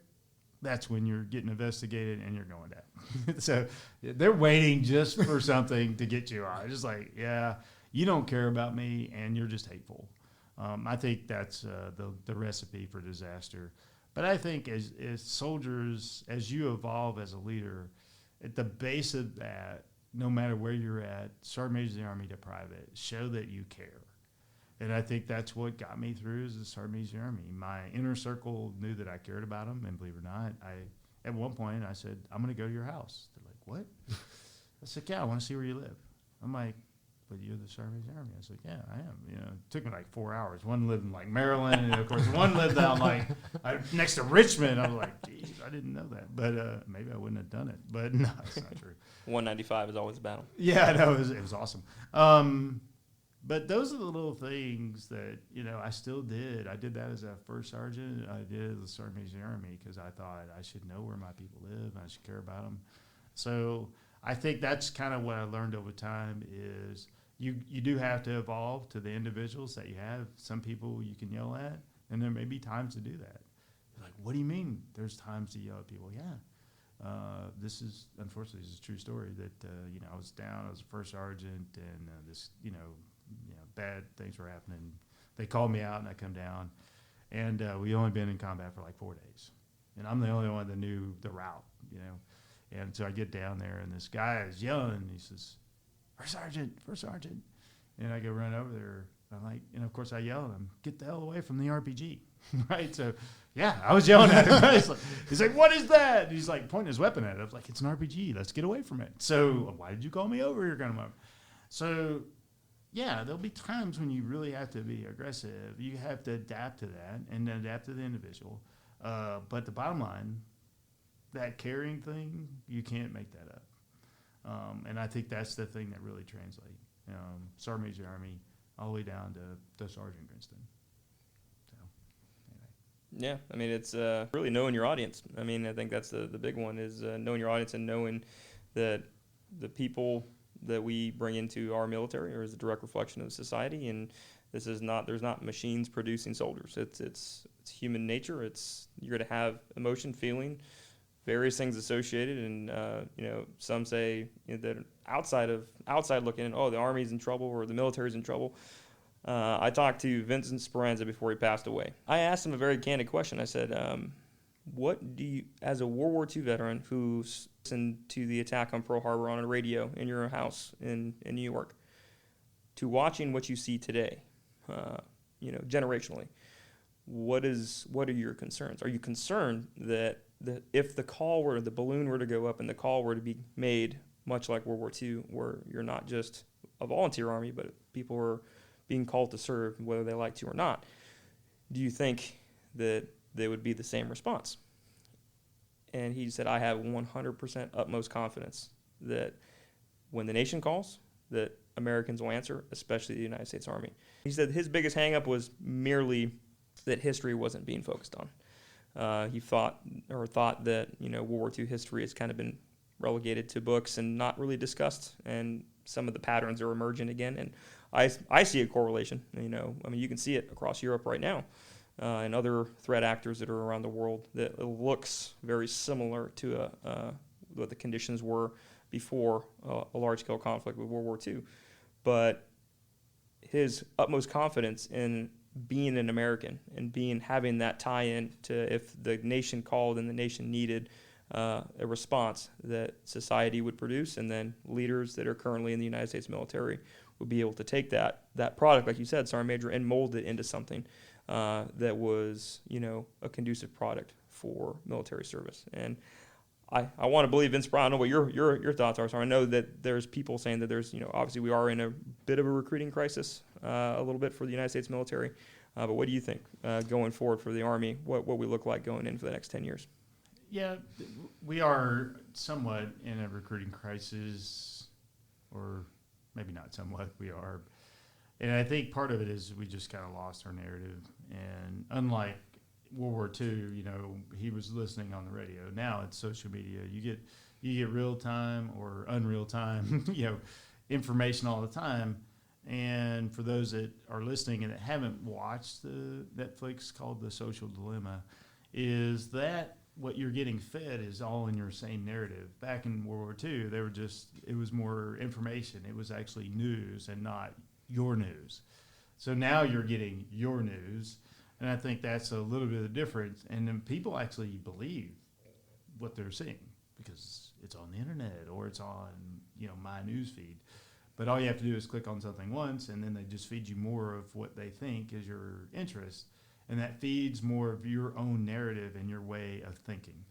that's when you're getting investigated and you're going down. So they're waiting just for something to get you out. Just like, yeah, you don't care about me and you're just hateful. I think that's the recipe for disaster. But I think as soldiers, as you evolve as a leader, at the base of that, no matter where you're at, sergeant major of the Army to private, show that you care. And I think that's what got me through as a sergeant major of the Army. My inner circle knew that I cared about them, and believe it or not, at one point I said, I'm going to go to your house. They're like, what? I said, yeah, I want to see where you live. I'm like, but you're the sergeant major of the Army. I said, yeah, I am. It took me like 4 hours. One lived in like Maryland, and of course one lived out like next to Richmond. I was like, geez, I didn't know that. But maybe I wouldn't have done it. But no, it's not true. 195 is always a battle. Yeah, no, it was awesome. But those are the little things that, I still did. I did that as a first sergeant. I did it as a sergeant major of the Army because I thought I should know where my people live and I should care about them. So I think that's kind of what I learned over time is you do have to evolve to the individuals that you have. Some people you can yell at, and there may be times to do that. You're like, what do you mean there's times to yell at people? Yeah. Unfortunately, this is a true story that, I was down, I was a first sergeant, and bad things were happening. They called me out, and I come down, And we only been in combat for like 4 days. And I'm the only one that knew the route, you know. And so I get down there, and this guy is yelling. He says, "First Sergeant, First Sergeant." And I go run over there. I'm like, and of course I yell at him, "Get the hell away from the RPG." Right? So, yeah, I was yelling at him. He's like, "What is that?" And he's like pointing his weapon at it. I was like, "It's an RPG. Let's get away from it." So, why did you call me over here, kind of moment? So, yeah, there'll be times when you really have to be aggressive. You have to adapt to that and adapt to the individual. But the bottom line, that caring thing, you can't make that up. And I think that's the thing that really translates. Sergeant Major Army, all the way down to Sergeant Grinston. So, anyway. Yeah, I mean, it's really knowing your audience. I mean, I think that's the big one is knowing your audience and knowing that the people that we bring into our military are a direct reflection of society. And this is not, there's not machines producing soldiers. It's human nature. You're going to have emotion, feeling, various things associated. And, some say that outside looking in, oh, the Army's in trouble or the military's in trouble. I talked to Vincent Speranza before he passed away. I asked him a very candid question. I said, what do you, as a World War II veteran who listened to the attack on Pearl Harbor on a radio in your house in New York, to watching what you see today, generationally, what are your concerns? Are you concerned that if the balloon were to go up and the call were to be made, much like World War II, where you're not just a volunteer army, but people are being called to serve, whether they like to or not, do you think that they would be the same response? And he said, I have 100% utmost confidence that when the nation calls, that Americans will answer, especially the United States Army. He said his biggest hang-up was merely that history wasn't being focused on. He thought that World War II history has kind of been relegated to books and not really discussed, and some of the patterns are emerging again. And I see a correlation. You can see it across Europe right now, and other threat actors that are around the world, that it looks very similar to what the conditions were before a large-scale conflict with World War II. But his utmost confidence in being an American and having that tie-in to if the nation called and the nation needed a response that society would produce, and then leaders that are currently in the United States military would be able to take that product, like you said, Sergeant Major, and mold it into something that was, a conducive product for military service. And I want to believe Vince Brown. I don't know what your thoughts are. So I know that there's people saying that there's, obviously we are in a bit of a recruiting crisis a little bit for the United States military. But what do you think going forward for the Army, what we look like going in for the next 10 years? Yeah, we are somewhat in a recruiting crisis, or maybe not somewhat, we are. And I think part of it is we just kind of lost our narrative. And unlike World War II, he was listening on the radio. Now it's social media. You get real time or unreal time, information all the time. And for those that are listening and that haven't watched the Netflix called The Social Dilemma, is that what you're getting fed is all in your same narrative. Back in World War II, it was more information. It was actually news and not your news. So now you're getting your news, and I think that's a little bit of the difference. And then people actually believe what they're seeing because it's on the internet or it's on, my news feed. But all you have to do is click on something once, and then they just feed you more of what they think is your interest. And that feeds more of your own narrative and your way of thinking.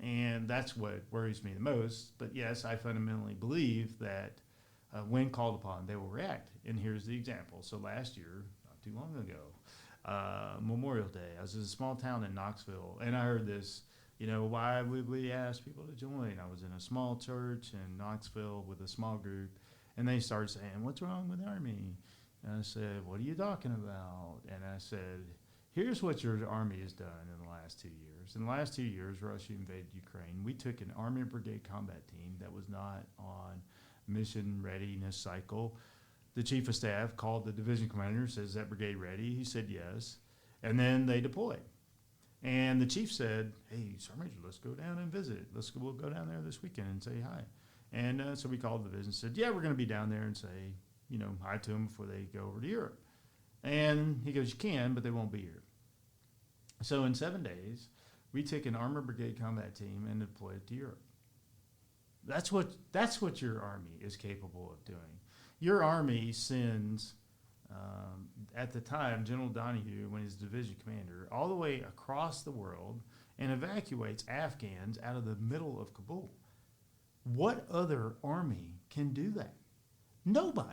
And that's what worries me the most. But yes, I fundamentally believe that when called upon, they will react. And here's the example. So last year, not too long ago, Memorial Day, I was in a small town in Knoxville, and I heard this, why would we ask people to join? I was in a small church in Knoxville with a small group, and they started saying, what's wrong with the Army? And I said, what are you talking about? And I said, here's what your Army has done in the last 2 years. In the last 2 years, Russia invaded Ukraine. We took an Army Brigade combat team that was not on mission readiness cycle. The chief of staff called the division commander, says, that brigade ready? He said yes. And then they deployed. And the chief said, hey, Sergeant Major, let's go down and visit. We'll go down there this weekend and say hi. And so we called the division and said, yeah, we're going to be down there and say, hi to them before they go over to Europe. And he goes, you can, but they won't be here. So in 7 days, we took an armor brigade combat team and deployed it to Europe. That's what your Army is capable of doing. Your Army sends, at the time, General Donahue, when he's division commander, all the way across the world and evacuates Afghans out of the middle of Kabul. What other army can do that? Nobody.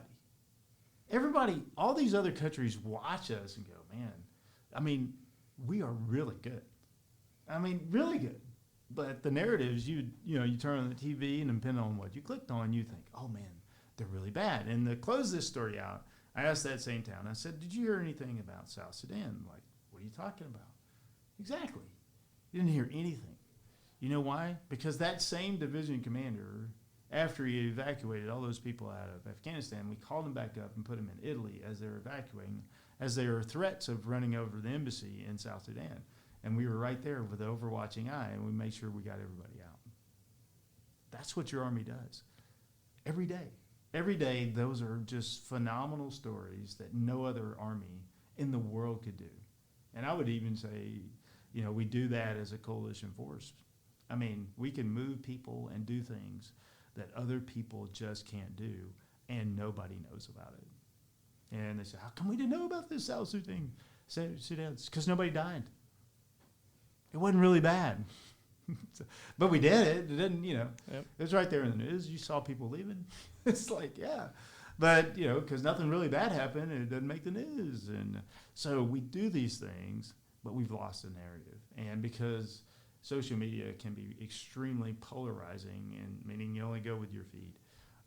Everybody, all these other countries watch us and go, man, I mean, we are really good. I mean, really good. But the narratives, you turn on the TV and depending on what you clicked on, you think, oh man, they're really bad. And to close this story out, I asked that same town, I said, did you hear anything about South Sudan? Like, what are you talking about? Exactly. You didn't hear anything. You know why? Because that same division commander, after he evacuated all those people out of Afghanistan, we called him back up and put him in Italy as they were evacuating, as there were threats of running over the embassy in South Sudan. And we were right there with the overwatching eye, and we made sure we got everybody out. That's what your Army does. Every day. Every day, those are just phenomenal stories that no other Army in the world could do. And I would even say, we do that as a coalition force. I mean, we can move people and do things that other people just can't do, and nobody knows about it. And they say, how come we didn't know about this South Sudan? It's because nobody died. It wasn't really bad. But we did it. It didn't, Yep. It was right there in the news. You saw people leaving. It's like, yeah. But, because nothing really bad happened, and it doesn't make the news. And so we do these things, but we've lost the narrative. And because social media can be extremely polarizing, and meaning you only go with your feed.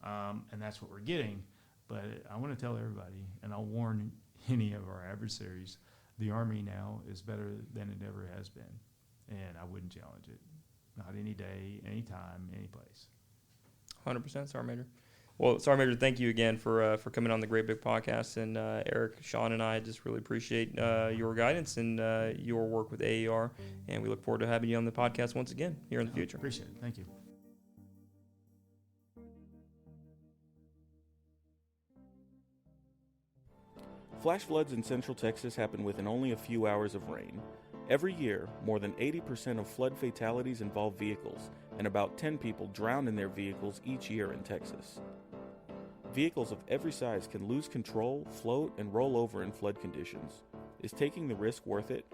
And that's what we're getting. But I want to tell everybody, and I'll warn any of our adversaries, the Army now is better than it ever has been. And I wouldn't challenge it. Not any day, any time, any place. 100%, Sergeant Major. Well, Sergeant Major, thank you again for coming on the Great Big Podcast. And Eric, Sean, and I just really appreciate your guidance and your work with AAR. And we look forward to having you on the podcast once again here in the future. Appreciate it. Thank you. Flash floods in central Texas happen within only a few hours of rain. Every year, more than 80% of flood fatalities involve vehicles, and about 10 people drown in their vehicles each year in Texas. Vehicles of every size can lose control, float, and roll over in flood conditions. Is taking the risk worth it?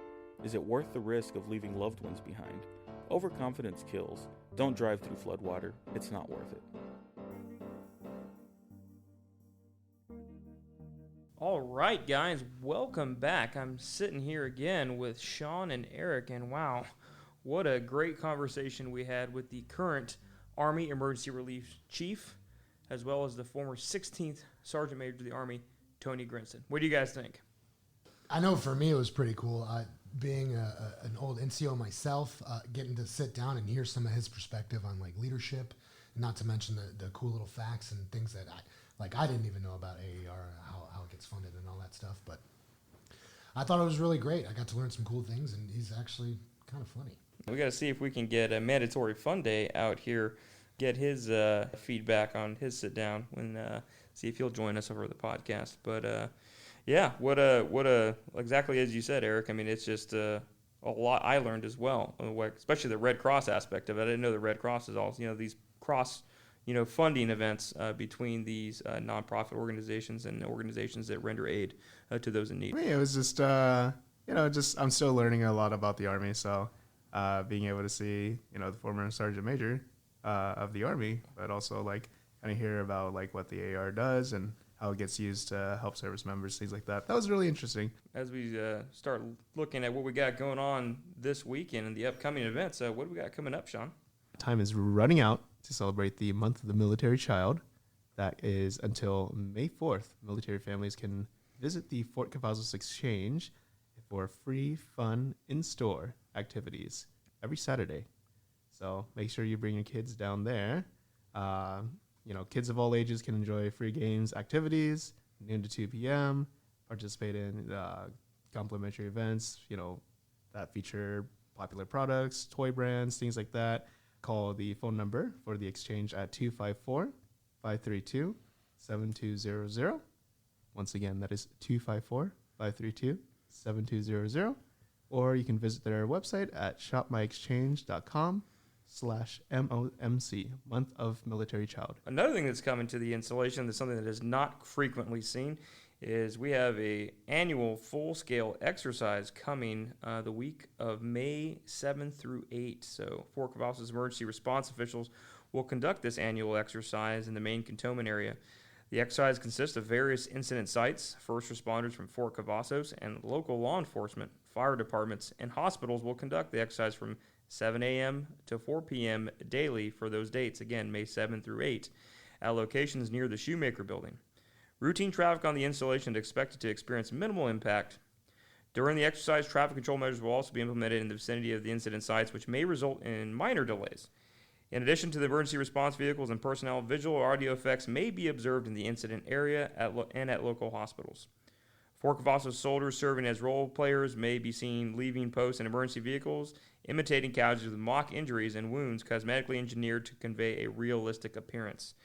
Is it worth the risk of leaving loved ones behind? Overconfidence kills. Don't drive through floodwater. It's not worth it. All right, guys, welcome back. I'm sitting here again with Sean and Eric, and wow, what a great conversation we had with the current Army Emergency Relief Chief, as well as the former 16th Sergeant Major of the Army, Tony Grinston. What do you guys think? I know for me it was pretty cool. Being an old NCO myself, getting to sit down and hear some of his perspective on like leadership, not to mention the cool little facts and things that I didn't even know about AAR, how it gets funded and all that stuff. But I thought it was really great. I got to learn some cool things, and he's actually kind of funny. We got to see if we can get a mandatory fun day out here, get his feedback on his sit down, and see if he'll join us over the podcast. But yeah, what a exactly as you said, Eric. I mean, it's just a lot I learned as well, especially the Red Cross aspect of it. I didn't know the Red Cross is all these cross funding events between these nonprofit organizations and organizations that render aid to those in need. For me, it was just I'm still learning a lot about the Army, so being able to see the former Sergeant Major of the Army, but also like kind of hear about like what the AR does and how it gets used to help service members, things like that. That was really interesting. As we start looking at what we got going on this weekend and the upcoming events, what do we got coming up, Sean? Time is running out to celebrate the month of the military child. That is until May 4th. Military families can visit the Fort Cavazos Exchange for free, fun, in-store activities every Saturday. So make sure you bring your kids down there. Kids of all ages can enjoy free games, activities, noon to 2 p.m., participate in complimentary events, that feature popular products, toy brands, things like that. Call the phone number for the exchange at 254-532-7200. Once again, that is 254-532-7200. or you can visit their website at shopmyexchange.com/MOMC, Month of Military Child. Another thing that's coming to the installation that's something that is not frequently seen is we have a annual full-scale exercise coming the week of May 7th through 8th. So Fort Cavazos emergency response officials will conduct this annual exercise in the main cantonment area. The exercise consists of various incident sites. First responders from Fort Cavazos and local law enforcement, fire departments, and hospitals will conduct the exercise from 7 a.m. to 4 p.m. daily for those dates, again, May 7 through 8, at locations near the Shoemaker Building. Routine traffic on the installation is expected to experience minimal impact. During the exercise, traffic control measures will also be implemented in the vicinity of the incident sites, which may result in minor delays. In addition to the emergency response vehicles and personnel, visual or audio effects may be observed in the incident area and at local hospitals. Fort Cavazos soldiers serving as role players may be seen leaving posts in emergency vehicles, imitating casualties with mock injuries and wounds cosmetically engineered to convey a realistic appearance.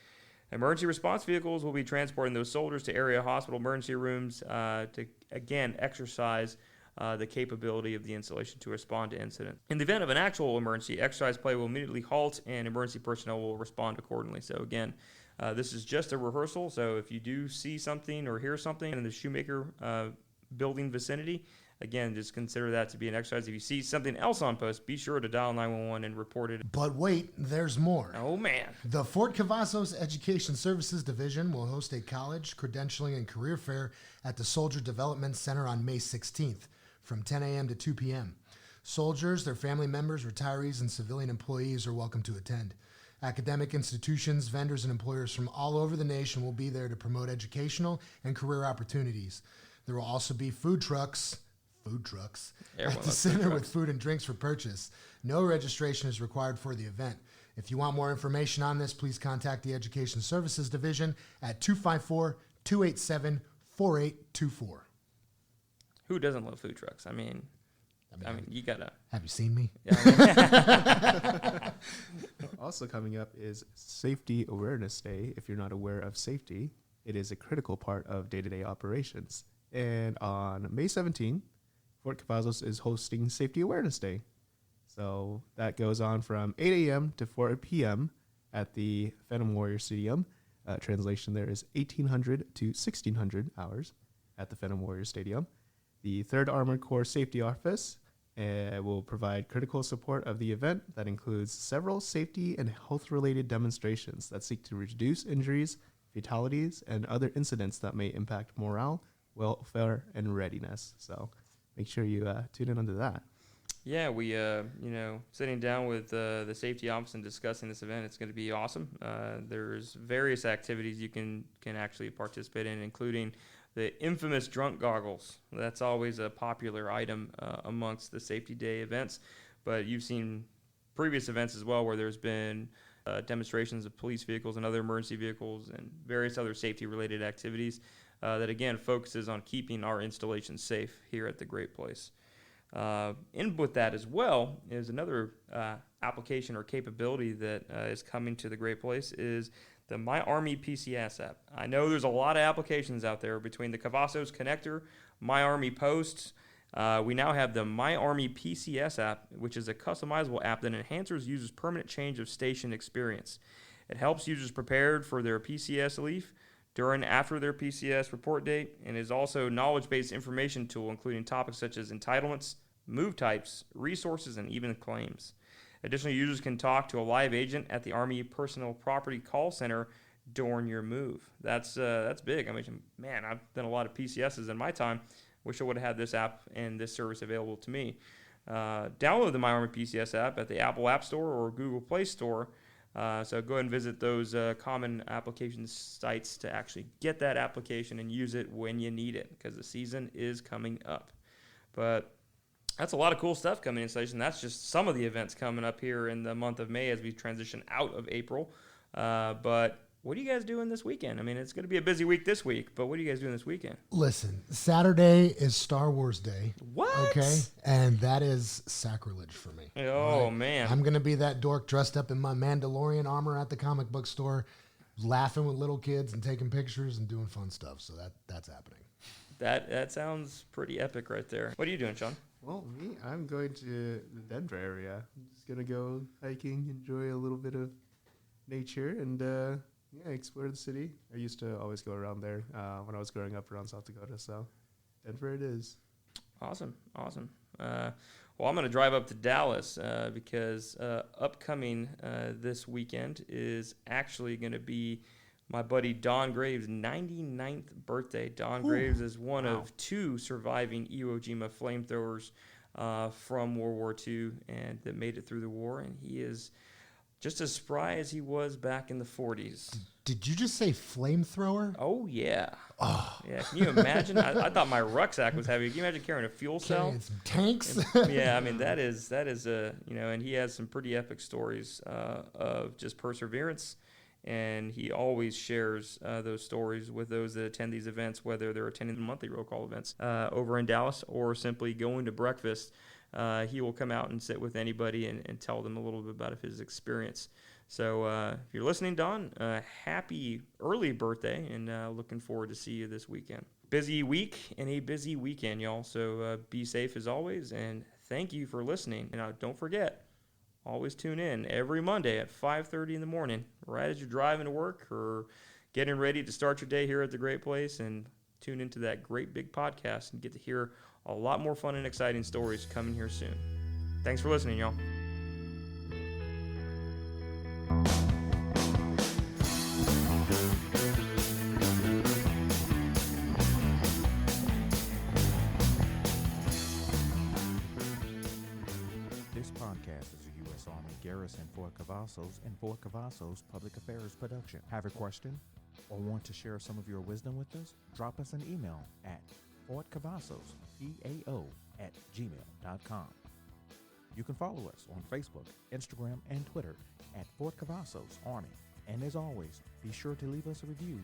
Emergency response vehicles will be transporting those soldiers to area hospital emergency rooms to, again, exercise the capability of the installation to respond to incidents. In the event of an actual emergency, exercise play will immediately halt and emergency personnel will respond accordingly. So again, this is just a rehearsal. So if you do see something or hear something in the Shoemaker building vicinity, again, just consider that to be an exercise. If you see something else on post, be sure to dial 911 and report it. But wait, there's more. Oh, man. The Fort Cavazos Education Services Division will host a college, credentialing, and career fair at the Soldier Development Center on May 16th from 10 a.m. to 2 p.m. Soldiers, their family members, retirees, and civilian employees are welcome to attend. Academic institutions, vendors, and employers from all over the nation will be there to promote educational and career opportunities. There will also be food trucks at the center with food and drinks for purchase. No registration is required for the event. If you want more information on this, please contact the Education Services Division at 254-287-4824. Who doesn't love food trucks? I mean, you gotta. Have you seen me? Also coming up is Safety Awareness Day. If you're not aware of safety, it is a critical part of day-to-day operations. And on May 17th, Fort Cavazos is hosting Safety Awareness Day. So that goes on from 8 a.m. to 4 p.m. at the Phantom Warrior Stadium. Translation there is 1,800 to 1,600 hours at the Phantom Warrior Stadium. The 3rd Armored Corps Safety Office will provide critical support of the event that includes several safety and health-related demonstrations that seek to reduce injuries, fatalities, and other incidents that may impact morale, welfare, and readiness. So make sure you tune in onto that. Yeah, we, sitting down with the safety office and discussing this event, it's going to be awesome. There's various activities you can actually participate in, including the infamous drunk goggles. That's always a popular item amongst the Safety Day events. But you've seen previous events as well where there's been demonstrations of police vehicles and other emergency vehicles and various other safety-related activities that, again, focuses on keeping our installations safe here at the Great Place. In with that as well is another application or capability that is coming to the Great Place is the My Army PCS app. I know there's a lot of applications out there between the Cavazos Connector, My Army Posts. We now have the My Army PCS app, which is a customizable app that enhances users' permanent change of station experience. It helps users prepared for their PCS leave during and after their PCS report date, and is also a knowledge-based information tool, including topics such as entitlements, move types, resources, and even claims. Additionally, users can talk to a live agent at the Army Personal Property Call Center during your move. That's big. I mean, man, I've done a lot of PCSs in my time. Wish I would have had this app and this service available to me. Download the My Army PCS app at the Apple App Store or Google Play Store. So go ahead and visit those common application sites to actually get that application and use it when you need it, because the season is coming up. But that's a lot of cool stuff coming in station. That's just some of the events coming up here in the month of May as we transition out of April. But what are you guys doing this weekend? I mean, it's going to be a busy week this week, but what are you guys doing this weekend? Listen, Saturday is Star Wars Day. What? Okay, and that is sacrilege for me. Oh, right? man. I'm going to be that dork dressed up in my Mandalorian armor at the comic book store. laughing with little kids and taking pictures and doing fun stuff. So that's happening. That sounds pretty epic right there. What are you doing, Sean? Well, me, I'm going to the Denver area. I'm just gonna go hiking, enjoy a little bit of nature, and explore the city. I used to always go around there when I was growing up around South Dakota. So Denver it is. Awesome. Well, I'm going to drive up to Dallas because upcoming this weekend is actually going to be my buddy Don Graves' 99th birthday. Don Graves is one of 2 surviving Iwo Jima flamethrowers from World War II and that made it through the war, and he is just as spry as he was back in the 40s. Did you just say flamethrower? Oh, yeah. Oh. Yeah, can you imagine? I thought my rucksack was heavy. Can you imagine carrying a fuel cell? Carrying some tanks? Yeah, I mean, that is and he has some pretty epic stories of just perseverance, and he always shares those stories with those that attend these events, whether they're attending the monthly roll call events over in Dallas or simply going to breakfast. He will come out and sit with anybody and tell them a little bit about his experience. So if you're listening, Don, happy early birthday, and looking forward to see you this weekend. Busy week and a busy weekend, y'all. So be safe as always, and thank you for listening. And don't forget, always tune in every Monday at 5:30 in the morning, right as you're driving to work or getting ready to start your day here at the Great Place, and tune into that great big podcast and get to hear a lot more fun and exciting stories coming here soon. Thanks for listening, y'all. This podcast is a U.S. Army Garrison Fort Cavazos and Fort Cavazos Public Affairs production. Have a question or want to share some of your wisdom with us? Drop us an email at fortcavazos@gmail.com. You can follow us on Facebook, Instagram, and Twitter at Fort Cavazos Army. And as always, be sure to leave us a review